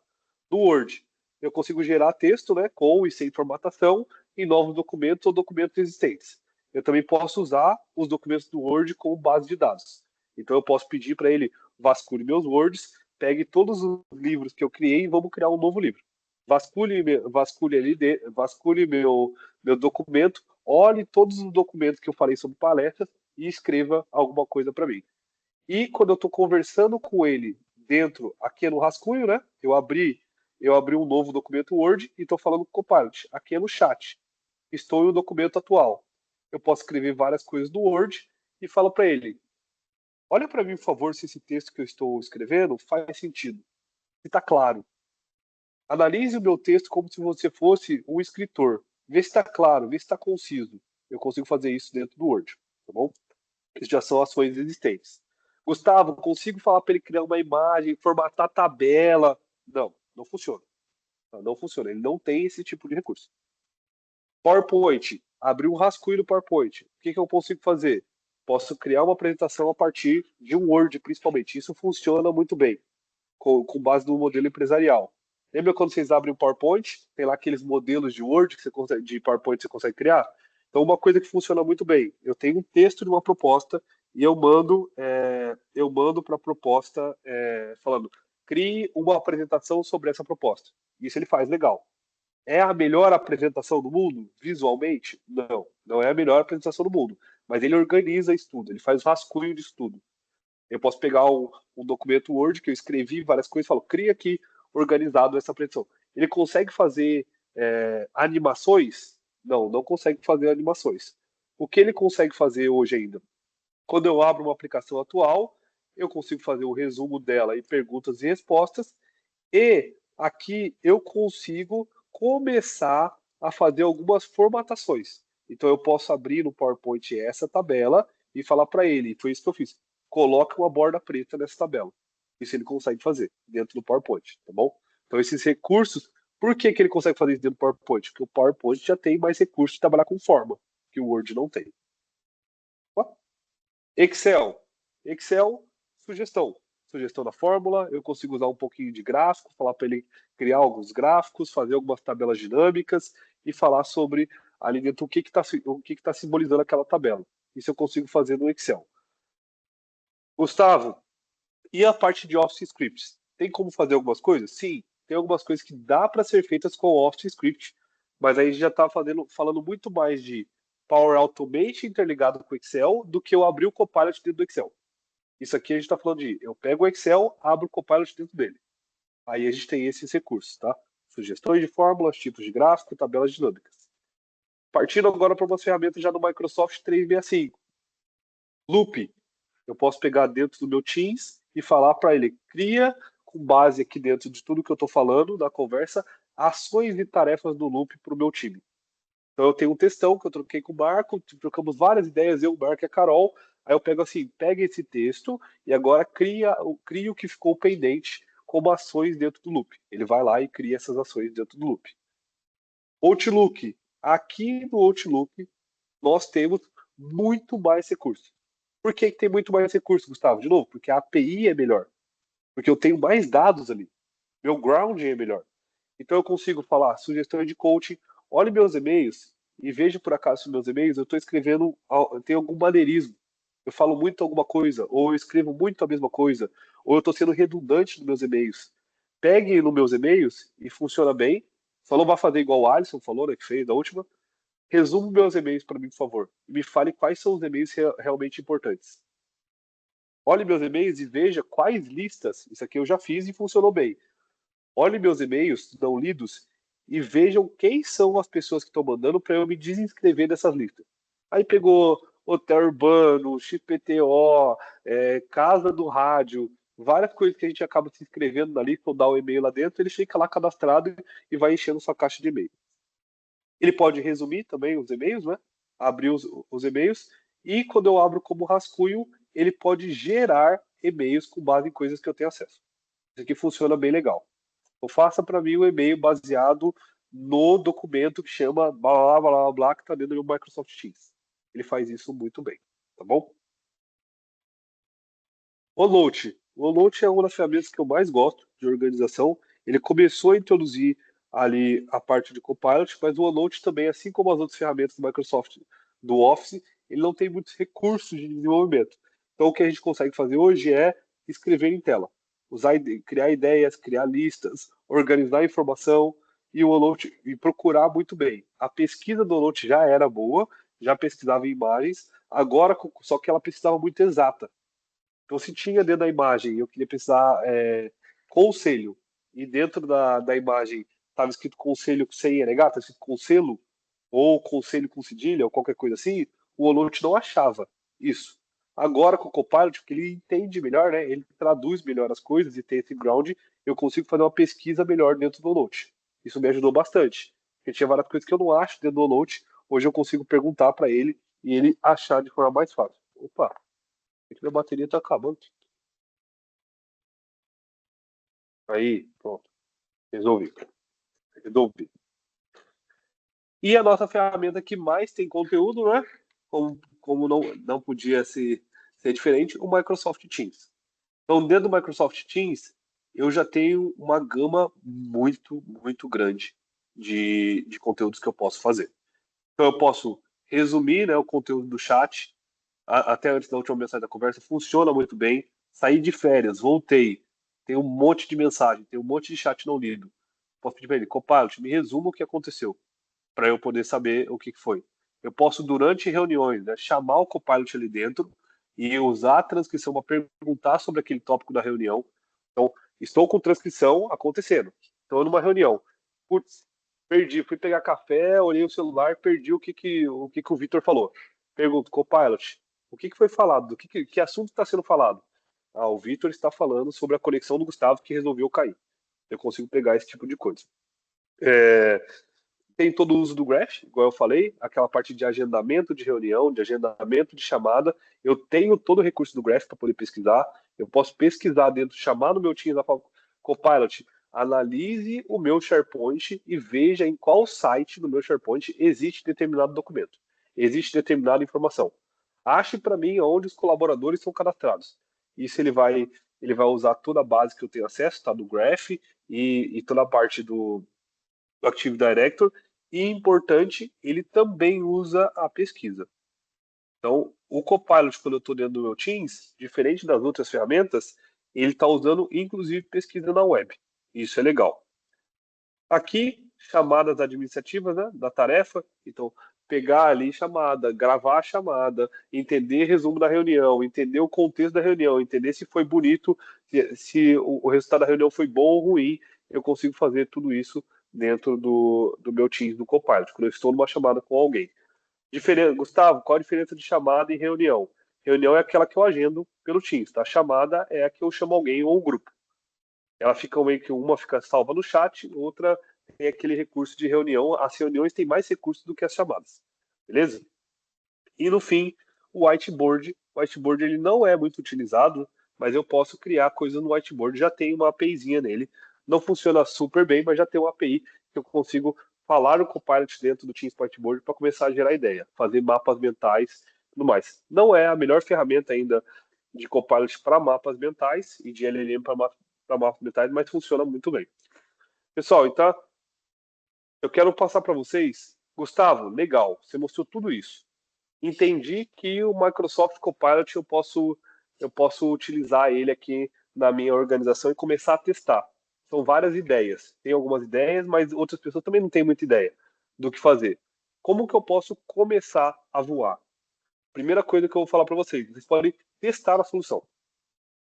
No Word, eu consigo gerar texto, né, com e sem formatação em novos documentos ou documentos existentes. Eu também posso usar os documentos do Word como base de dados. Então eu posso pedir para ele vasculhe meus Words, pegue todos os livros que eu criei e vamos criar um novo livro. Vasculhe meu documento, olhe todos os documentos que eu falei sobre palestras e escreva alguma coisa para mim. E quando eu estou conversando com ele dentro, aqui no rascunho, né? Eu abri um novo documento Word e estou falando com o Copilot. Aqui é no chat. Estou em um documento atual. Eu posso escrever várias coisas no Word e falo para ele: olha para mim, por favor, se esse texto que eu estou escrevendo faz sentido, se está claro. Analise o meu texto como se você fosse um escritor. Vê se está claro, vê se está conciso. Eu consigo fazer isso dentro do Word, tá bom? Isso já são ações existentes. Gustavo, consigo falar para ele criar uma imagem, formatar tabela? Não, não funciona. Não funciona. Ele não tem esse tipo de recurso. PowerPoint. Abrir um rascunho no PowerPoint. O que eu consigo fazer? Posso criar uma apresentação a partir de um Word, principalmente. Isso funciona muito bem, com base no modelo empresarial. Lembra quando vocês abrem o PowerPoint? Tem lá aqueles modelos de Word de PowerPoint que você consegue criar? Então, uma coisa que funciona muito bem, eu tenho um texto de uma proposta e eu mando para a proposta falando, crie uma apresentação sobre essa proposta. Isso ele faz legal. É a melhor apresentação do mundo, visualmente? Não, não é a melhor apresentação do mundo. Mas ele organiza estudo, ele faz rascunho de estudo. Eu posso pegar um documento Word que eu escrevi várias coisas e falo, cria aqui organizado essa apresentação. Ele consegue fazer animações? Não, não consegue fazer animações. O que ele consegue fazer hoje ainda? Quando eu abro uma aplicação atual, eu consigo fazer o resumo dela e perguntas e respostas, e aqui eu consigo começar a fazer algumas formatações. Então eu posso abrir no PowerPoint essa tabela e falar para ele, foi isso que eu fiz, coloque uma borda preta nessa tabela. Isso ele consegue fazer dentro do PowerPoint, tá bom? Então esses recursos, por que ele consegue fazer isso dentro do PowerPoint? Porque o PowerPoint já tem mais recursos de trabalhar com forma, que o Word não tem. Excel. Excel, sugestão. Sugestão da fórmula, eu consigo usar um pouquinho de gráfico, falar para ele criar alguns gráficos, fazer algumas tabelas dinâmicas e falar sobre ali dentro o que está simbolizando aquela tabela. Isso eu consigo fazer no Excel. Gustavo, e a parte de Office Scripts? Tem como fazer algumas coisas? Sim, tem algumas coisas que dá para ser feitas com o Office Script, mas aí já está falando muito mais de Power Automate interligado com o Excel do que eu abrir o Copilot dentro do Excel. Isso aqui a gente está falando de eu pego o Excel, abro o Copilot dentro dele. Aí a gente tem esses recursos, tá? Sugestões de fórmulas, tipos de gráfico, tabelas dinâmicas. Partindo agora para umas ferramentas já no Microsoft 365. Loop. Eu posso pegar dentro do meu Teams e falar para ele, cria, com base aqui dentro de tudo que eu estou falando na conversa, ações e tarefas do Loop para o meu time. Então eu tenho um textão que eu troquei com o Marco, trocamos várias ideias, eu, o Marco e a Carol. Aí eu pego assim, pega esse texto e agora cria o que ficou pendente como ações dentro do Loop. Ele vai lá e cria essas ações dentro do Loop. Outlook. Aqui no Outlook nós temos muito mais recursos. Por que tem muito mais recursos, Gustavo? De novo, porque a API é melhor. Porque eu tenho mais dados ali. Meu grounding é melhor. Então eu consigo falar sugestões de coaching, olhe meus e-mails e veja por acaso se meus e-mails eu estou escrevendo, tem algum maneirismo. Eu falo muito alguma coisa, ou eu escrevo muito a mesma coisa, ou eu estou sendo redundante nos meus e-mails. Pegue nos meus e-mails e funciona bem. Só não vai fazer igual o Alisson falou, né, que fez da última. Resumo meus e-mails para mim, por favor. E me fale quais são os e-mails realmente importantes. Olhe meus e-mails e veja quais listas, isso aqui eu já fiz e funcionou bem. Olhe meus e-mails não lidos e vejam quem são as pessoas que estão mandando para eu me desinscrever dessas listas. Aí pegou hotel urbano, XPTO, casa do rádio, várias coisas que a gente acaba se inscrevendo ali, ou dá o e-mail lá dentro, ele fica lá cadastrado e vai enchendo sua caixa de e-mail. Ele pode resumir também os e-mails, né? Abrir os e-mails, e quando eu abro como rascunho, ele pode gerar e-mails com base em coisas que eu tenho acesso. Isso aqui funciona bem legal. Então, faça para mim um e-mail baseado no documento que chama blá blá blá blá, que está dentro do Microsoft Teams. Ele faz isso muito bem, tá bom? O Note. O Note é uma das ferramentas que eu mais gosto de organização. Ele começou a introduzir ali a parte de Copilot, mas o OneNote também, assim como as outras ferramentas do Microsoft do Office, ele não tem muitos recursos de desenvolvimento. Então, o que a gente consegue fazer hoje é escrever em tela, criar ideias, criar listas, organizar a informação e o OneNote e procurar muito bem. A pesquisa do OneNote já era boa, já pesquisava em imagens, agora só que ela precisava muito exata. Então, se tinha dentro da imagem, eu queria precisar conselho, e dentro da imagem estava escrito conselho sem NH, estava escrito conselho, ou conselho com cedilha, ou qualquer coisa assim, o OneNote não achava isso. Agora, com o Copilot, porque ele entende melhor, né? Ele traduz melhor as coisas e tem esse ground, eu consigo fazer uma pesquisa melhor dentro do OneNote. Isso me ajudou bastante. Porque tinha várias coisas que eu não acho dentro do OneNote, hoje eu consigo perguntar para ele e ele achar de forma mais fácil. Opa, aqui minha bateria tá acabando. Aí, pronto. Resolvi. Resolvi. E a nossa ferramenta que mais tem conteúdo, né? Como não podia ser diferente, o Microsoft Teams. Então, dentro do Microsoft Teams, eu já tenho uma gama muito, muito grande de conteúdos que eu posso fazer. Então, eu posso resumir, né, o conteúdo do chat, até antes da última mensagem da conversa, funciona muito bem. Saí de férias, voltei, tem um monte de mensagem, tem um monte de chat não lido. Posso pedir para ele, Copilot, me resuma o que aconteceu, para eu poder saber o que foi. Eu posso, durante reuniões, né, chamar o Copilot ali dentro e usar a transcrição para perguntar sobre aquele tópico da reunião. Então, estou com transcrição acontecendo. Estou numa reunião. Putz, perdi, fui pegar café, olhei o celular, perdi o que o Vitor falou. Pergunto, Copilot, o que foi falado? Que assunto está sendo falado? Ah, o Vitor está falando sobre a conexão do Gustavo que resolveu cair. Eu consigo pegar esse tipo de coisa. Tem todo o uso do Graph, igual eu falei, aquela parte de agendamento de reunião, de agendamento de chamada. Eu tenho todo o recurso do Graph para poder pesquisar. Eu posso pesquisar dentro, chamar no meu Teams, lá, Copilot, analise o meu SharePoint e veja em qual site do meu SharePoint existe determinado documento, existe determinada informação. Ache para mim onde os colaboradores são cadastrados. Isso ele vai usar toda a base que eu tenho acesso, tá, do Graph e toda a parte do Active Director, e importante, ele também usa a pesquisa. Então, o Copilot, quando eu estou dentro do meu Teams, diferente das outras ferramentas, ele está usando, inclusive, pesquisa na web. Isso é legal. Aqui, chamadas administrativas, né, da tarefa. Então, pegar ali chamada, gravar a chamada, entender resumo da reunião, entender o contexto da reunião, entender se foi bonito, se o resultado da reunião foi bom ou ruim. Eu consigo fazer tudo isso dentro do meu Teams, do Copilot, quando eu estou numa chamada com alguém. Gustavo, qual a diferença de chamada e reunião? Reunião é aquela que eu agendo pelo Teams, tá? Chamada é a que eu chamo alguém ou um grupo. Ela fica meio que uma fica salva no chat, outra tem aquele recurso de reunião. As reuniões têm mais recursos do que as chamadas, beleza? E no fim, o whiteboard. O whiteboard ele não é muito utilizado, mas eu posso criar coisas no whiteboard. Já tem uma APIzinha nele. Não funciona super bem, mas já tem uma API que eu consigo falar o Copilot dentro do Teams Whiteboard para começar a gerar ideia, fazer mapas mentais e tudo mais. Não é a melhor ferramenta ainda de Copilot para mapas mentais e de LLM para mapas mentais, mas funciona muito bem. Pessoal, então eu quero passar para vocês. Gustavo, legal, você mostrou tudo isso. Entendi que o Microsoft Copilot eu posso utilizar ele aqui na minha organização e começar a testar. São várias ideias. Tem algumas ideias, mas outras pessoas também não têm muita ideia do que fazer. Como que eu posso começar a voar? Primeira coisa que eu vou falar para vocês podem testar a solução.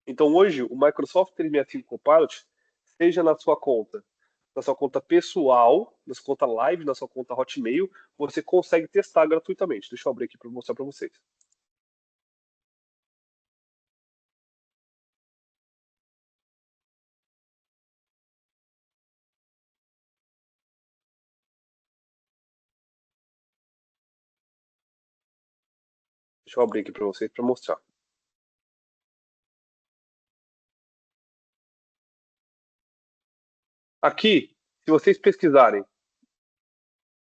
Então hoje o Microsoft 365 Copilot, seja na sua conta pessoal, na sua conta Live, na sua conta Hotmail, você consegue testar gratuitamente. Deixa eu abrir aqui para mostrar para vocês. Deixa eu abrir aqui para vocês para mostrar. Aqui, se vocês pesquisarem,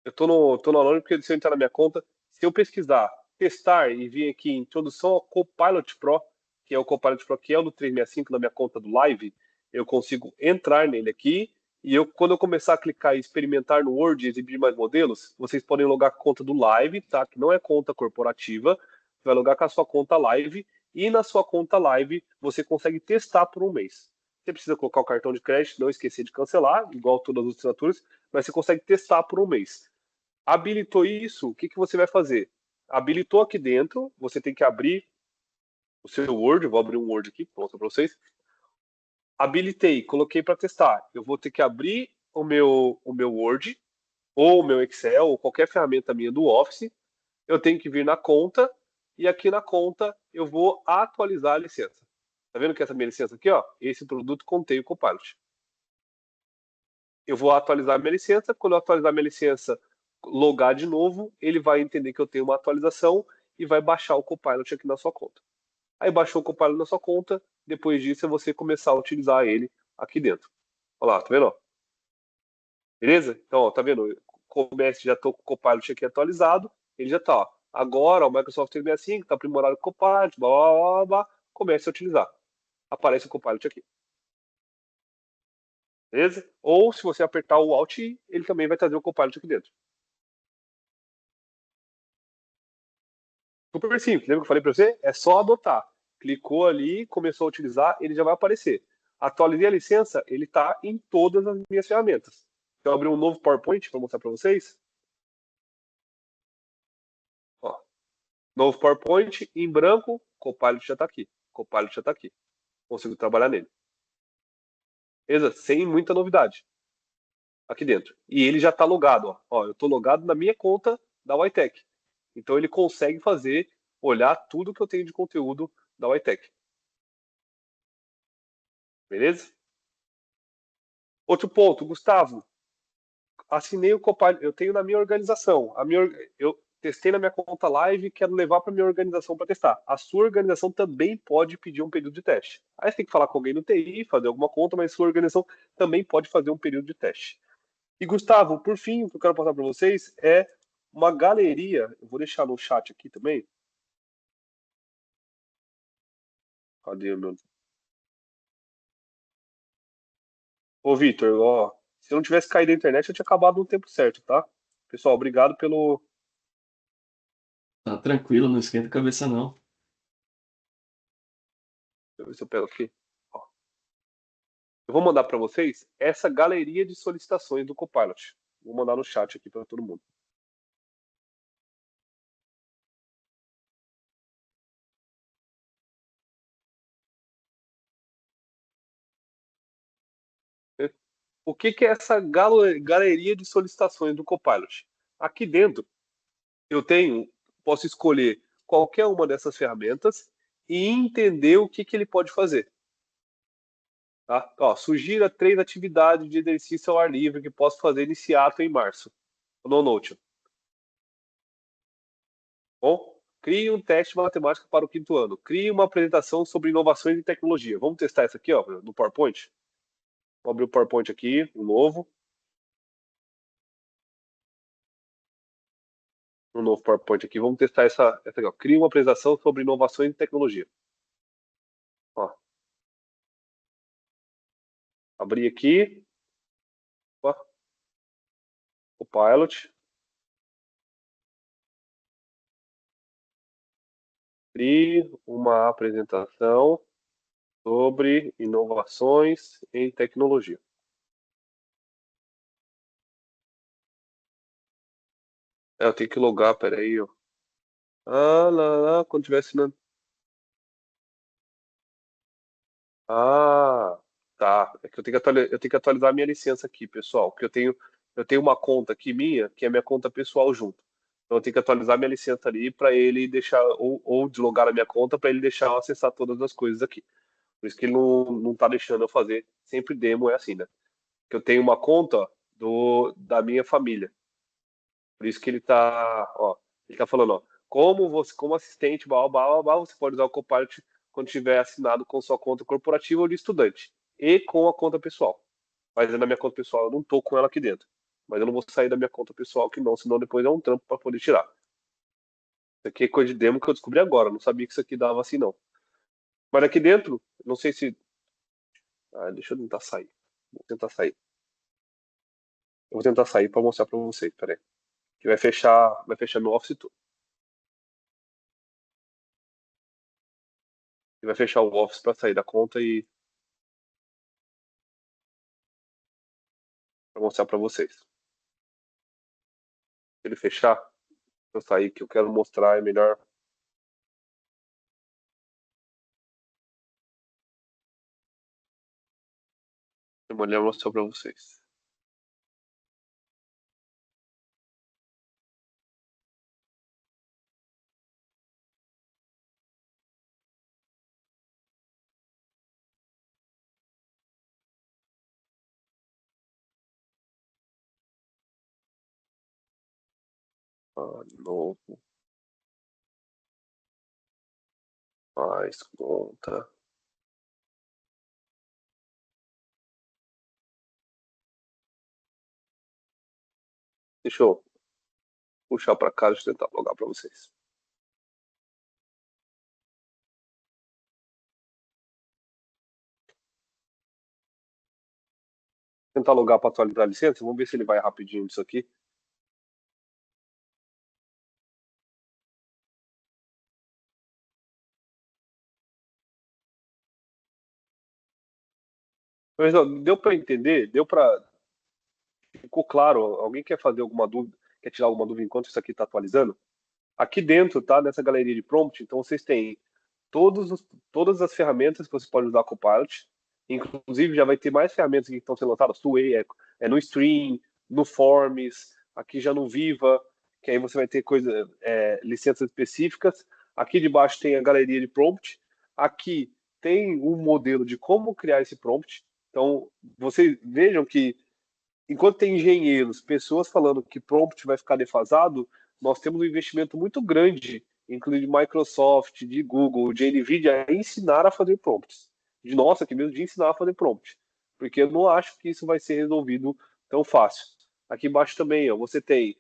eu tô no Anônimo porque se eu entrar na minha conta, se eu pesquisar, testar e vir aqui em introdução ao Copilot Pro, que é o Copilot Pro, que é o do 365 na minha conta do Live, eu consigo entrar nele aqui e quando eu começar a clicar em experimentar no Word e exibir mais modelos, vocês podem logar com a conta do Live, tá? Que não é conta corporativa. Você vai logar com a sua conta Live e na sua conta Live você consegue testar por um mês. Você precisa colocar o cartão de crédito, não esquecer de cancelar, igual todas as assinaturas, mas você consegue testar por um mês. Habilitou isso, o que você vai fazer? Habilitou aqui dentro, você tem que abrir o seu Word, eu vou abrir um Word aqui, vou mostrar para vocês. Habilitei, coloquei para testar. Eu vou ter que abrir o meu Word, ou o meu Excel, ou qualquer ferramenta minha do Office. Eu tenho que vir na conta, e aqui na conta eu vou atualizar a licença. Tá vendo que essa minha licença aqui, ó? Esse produto contém o Copilot. Eu vou atualizar a minha licença. Quando eu atualizar a minha licença, logar de novo, ele vai entender que eu tenho uma atualização e vai baixar o Copilot aqui na sua conta. Aí baixou o Copilot na sua conta, depois disso é você começar a utilizar ele aqui dentro. Olha lá, tá vendo? Beleza? Então, ó, tá vendo? Comece, já estou com o Copilot aqui atualizado, ele já está. Ó. Agora o Microsoft 365 está aprimorado com o Copilot, blá, blá, blá, blá, comece a utilizar. Aparece o Copilot aqui. Beleza? Ou se você apertar o Alt, ele também vai trazer o Copilot aqui dentro. Super simples, lembra que eu falei para você? É só adotar. Clicou ali, começou a utilizar, ele já vai aparecer. Atualizei a licença, ele está em todas as minhas ferramentas. Então, eu abri um novo PowerPoint para mostrar para vocês. Ó, novo PowerPoint, em branco, Copilot já está aqui. Copilot já está aqui. Consigo trabalhar nele. Beleza? Sem muita novidade. Aqui dentro. E ele já está logado. Ó, eu estou logado na minha conta da YTech. Então, ele consegue fazer, olhar tudo que eu tenho de conteúdo da YTech. Beleza? Outro ponto, Gustavo. Assinei o Copilot, eu tenho na minha organização. Eu testei na minha conta Live, quero levar para minha organização para testar. A sua organização também pode pedir um período de teste. Aí você tem que falar com alguém no TI, fazer alguma conta, mas sua organização também pode fazer um período de teste. E Gustavo, por fim, o que eu quero passar para vocês é uma galeria. Eu vou deixar no chat aqui também. Cadê o meu? Ô, Vitor, ó, se eu não tivesse caído da internet, eu tinha acabado no tempo certo, tá? Pessoal, obrigado pelo. Tá tranquilo, não esquenta a cabeça não. Deixa eu ver se eu pego aqui. Ó. Eu vou mandar para vocês essa galeria de solicitações do Copilot. Vou mandar no chat aqui para todo mundo. O que é essa galeria de solicitações do Copilot? Aqui dentro eu posso escolher qualquer uma dessas ferramentas e entender o que ele pode fazer. Tá? Ó, sugira 3 atividades de exercício ao ar livre que posso fazer nesse ato em março. No Notion. Bom, crie um teste de matemática para o quinto ano. Crie uma apresentação sobre inovações em tecnologia. Vamos testar isso aqui, ó, no PowerPoint? Vou abrir o PowerPoint aqui, um novo. Um novo PowerPoint aqui. Vamos testar essa aqui, ó. Crie uma apresentação sobre inovações em tecnologia. Ó. Abri aqui. Ó. O Pilot. Crie uma apresentação sobre inovações em tecnologia. Eu tenho que logar, peraí, ó. Ah, lá, lá, quando tiver assinando. Ah, tá. É que eu tenho que atualizar a minha licença aqui, pessoal, porque eu tenho uma conta aqui minha, que é minha conta pessoal junto. Então eu tenho que atualizar minha licença ali para ele deixar, ou deslogar a minha conta para ele deixar eu acessar todas as coisas aqui. Por isso que ele não tá deixando eu fazer. Sempre demo é assim, né? Que eu tenho uma conta da minha família. Por isso que ele tá falando, ó. como assistente, blá, blá, blá, blá, você pode usar o Copilot quando tiver assinado com sua conta corporativa ou de estudante e com a conta pessoal. Mas na minha conta pessoal eu não tô com ela aqui dentro. Mas eu não vou sair da minha conta pessoal que não, senão depois é um trampo para poder tirar. Isso aqui é coisa de demo que eu descobri agora, não sabia que isso aqui dava assim não. Mas aqui dentro, não sei se. Deixa eu tentar sair. Vou tentar sair. Eu vou tentar sair para mostrar para vocês, peraí. Que vai fechar meu Office todo. E vai fechar o Office para sair da conta e para mostrar para vocês. Se ele fechar, eu sair que eu quero mostrar é melhor. Eu vou mostrar para vocês. De novo, mais conta. Deixa eu puxar para cá e tentar logar para vocês. Tentar logar para atualizar a licença. Vamos ver se ele vai rapidinho disso aqui. Mas ó, deu para entender? Ficou claro? Alguém quer fazer alguma dúvida? Quer tirar alguma dúvida enquanto isso aqui está atualizando? Aqui dentro, tá? Nessa galeria de prompt, então vocês têm todas as ferramentas que você pode usar com o Copilot. Inclusive, já vai ter mais ferramentas que estão sendo lançadas. Sway no Stream, no Forms, aqui já no Viva, que aí você vai ter licenças específicas. Aqui de baixo tem a galeria de prompt. Aqui tem um modelo de como criar esse prompt. Então, vocês vejam que enquanto tem engenheiros, pessoas falando que prompt vai ficar defasado, nós temos um investimento muito grande, incluindo de Microsoft, de Google, de NVIDIA, a ensinar a fazer prompts. De nossa, aqui mesmo, de ensinar a fazer prompt. Porque eu não acho que isso vai ser resolvido tão fácil. Aqui embaixo também, ó, você tem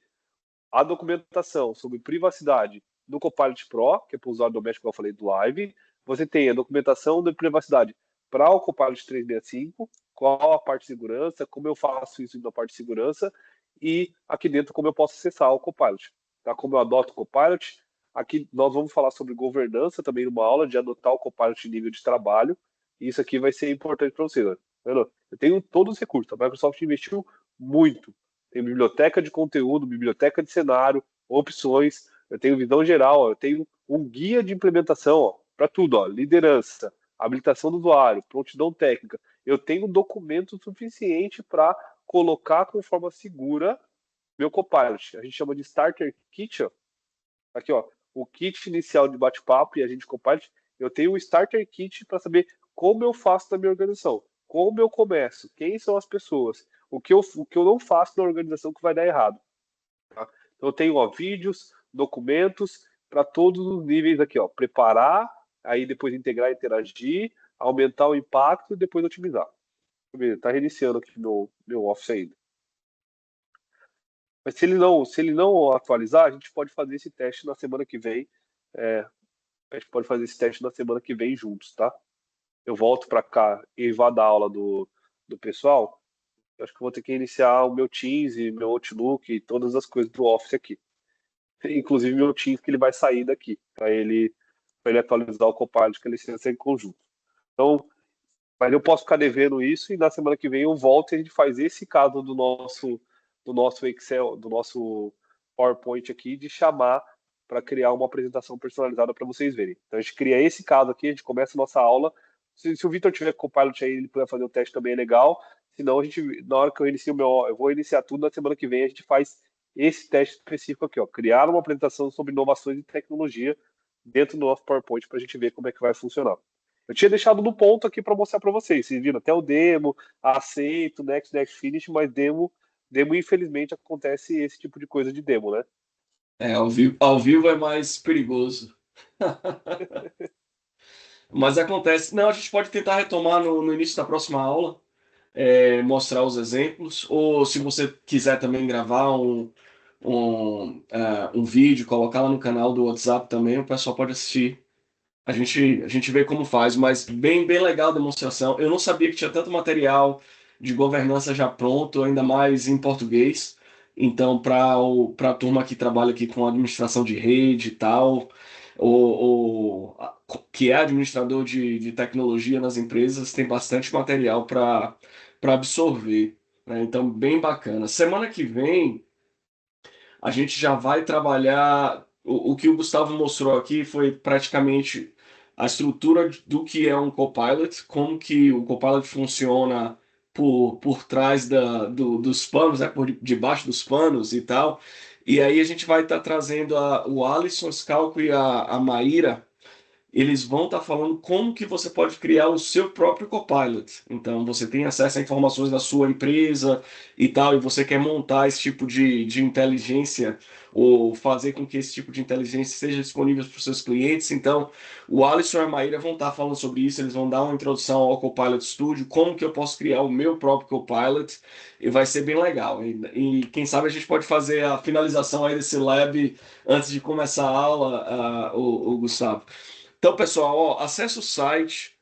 a documentação sobre privacidade do Copilot Pro, que é para o usuário doméstico, que eu falei do Live. Você tem a documentação de privacidade para o Copilot 365, qual a parte de segurança, como eu faço isso na parte de segurança, e aqui dentro como eu posso acessar o Copilot. Tá? Como eu adoto o Copilot. Aqui nós vamos falar sobre governança também numa aula de adotar o Copilot em nível de trabalho. E isso aqui vai ser importante para vocês. Eu tenho todos os recursos. A Microsoft investiu muito. Tem biblioteca de conteúdo, biblioteca de cenário, opções. Eu tenho visão geral. Eu tenho um guia de implementação para tudo. Liderança, habilitação do usuário, prontidão técnica. Eu tenho documento suficiente para colocar com forma segura meu Copilot. A gente chama de Starter Kit. Aqui, ó, o kit inicial de bate-papo e a gente Copilot. Eu tenho o Starter Kit para saber como eu faço na minha organização, como eu começo, quem são as pessoas, o que eu não faço na organização que vai dar errado. Tá? Então eu tenho vídeos, documentos para todos os níveis aqui, ó, preparar, aí depois integrar, interagir, aumentar o impacto e depois otimizar. Está reiniciando aqui meu Office ainda. Mas se ele não atualizar, a gente pode fazer esse teste na semana que vem. A gente pode fazer esse teste na semana que vem juntos, tá? Eu volto para cá e vá dar aula do pessoal. Eu acho que vou ter que iniciar o meu Teams e meu Outlook e todas as coisas do Office aqui. Inclusive meu Teams que ele vai sair daqui para ele atualizar o Copilot que ele licença em conjunto. Então, mas eu posso ficar devendo isso e na semana que vem eu volto e a gente faz esse caso do nosso Excel, do nosso PowerPoint aqui de chamar para criar uma apresentação personalizada para vocês verem. Então a gente cria esse caso aqui, a gente começa a nossa aula. Se o Vitor tiver Copilot aí, ele puder fazer o teste também é legal. Senão a gente, na hora que eu vou iniciar tudo na semana que vem, a gente faz esse teste específico aqui, ó, criar uma apresentação sobre inovações e tecnologia dentro do nosso PowerPoint para a gente ver como é que vai funcionar. Eu tinha deixado no ponto aqui para mostrar para vocês. Vocês viram até o demo, aceito, next, finish, mas demo, infelizmente, acontece esse tipo de coisa de demo, né? Ao vivo é mais perigoso. Mas acontece. Não, a gente pode tentar retomar no início da próxima aula, mostrar os exemplos, ou se você quiser também gravar um vídeo, colocar lá no canal do WhatsApp também, o pessoal pode assistir. A gente vê como faz, mas bem legal a demonstração. Eu não sabia que tinha tanto material de governança já pronto, ainda mais em português. Então, para a turma que trabalha aqui com administração de rede e tal, que é administrador de tecnologia nas empresas, tem bastante material para absorver, né? Então, bem bacana. Semana que vem a gente já vai trabalhar. O que o Gustavo mostrou aqui foi praticamente a estrutura do que é um Copilot, como que o Copilot funciona por trás dos panos, né, por debaixo dos panos e tal. E aí a gente vai estar trazendo o Alisson Scalco e a Maíra, eles vão estar falando como que você pode criar o seu próprio Copilot. Então, você tem acesso a informações da sua empresa e tal, e você quer montar esse tipo de inteligência ou fazer com que esse tipo de inteligência seja disponível para os seus clientes. Então, o Alisson e a Maíra vão estar falando sobre isso, eles vão dar uma introdução ao Copilot Studio, como que eu posso criar o meu próprio Copilot, e vai ser bem legal. E quem sabe a gente pode fazer a finalização aí desse lab antes de começar a aula, o Gustavo. Então, pessoal, ó, acessa o site,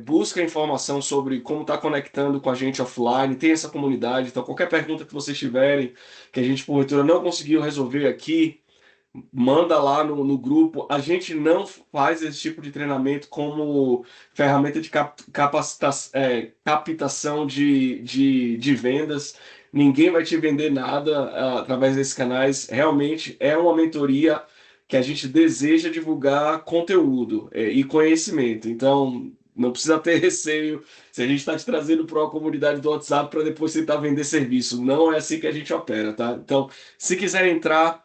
busca informação sobre como está conectando com a gente offline, tem essa comunidade. Então, qualquer pergunta que vocês tiverem, que a gente porventura não conseguiu resolver aqui, manda lá no grupo. A gente não faz esse tipo de treinamento como ferramenta de captação de vendas. Ninguém vai te vender nada através desses canais. Realmente é uma mentoria que a gente deseja divulgar conteúdo e conhecimento. Então, não precisa ter receio se a gente está te trazendo para uma comunidade do WhatsApp para depois tentar vender serviço. Não é assim que a gente opera, tá? Então, se quiser entrar,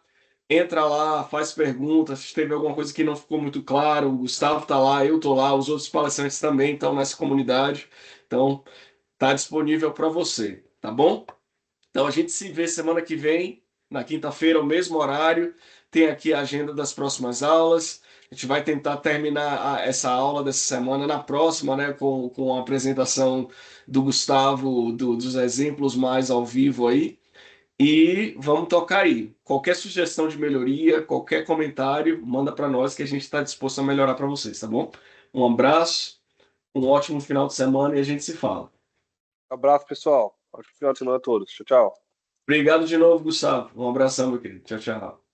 entra lá, faz perguntas, se teve alguma coisa que não ficou muito claro, o Gustavo tá lá, eu tô lá, os outros palestrantes também estão nessa comunidade. Então, tá disponível para você, tá bom? Então a gente se vê semana que vem, na quinta-feira, ao mesmo horário. Tem aqui a agenda das próximas aulas. A gente vai tentar terminar essa aula dessa semana na próxima, né, com a apresentação do Gustavo, dos exemplos mais ao vivo aí. E vamos tocar aí. Qualquer sugestão de melhoria, qualquer comentário, manda para nós que a gente está disposto a melhorar para vocês, tá bom? Um abraço, um ótimo final de semana e a gente se fala. Abraço, pessoal. Ótimo final de semana a todos. Tchau, tchau. Obrigado de novo, Gustavo. Um abração, meu querido. Tchau, tchau.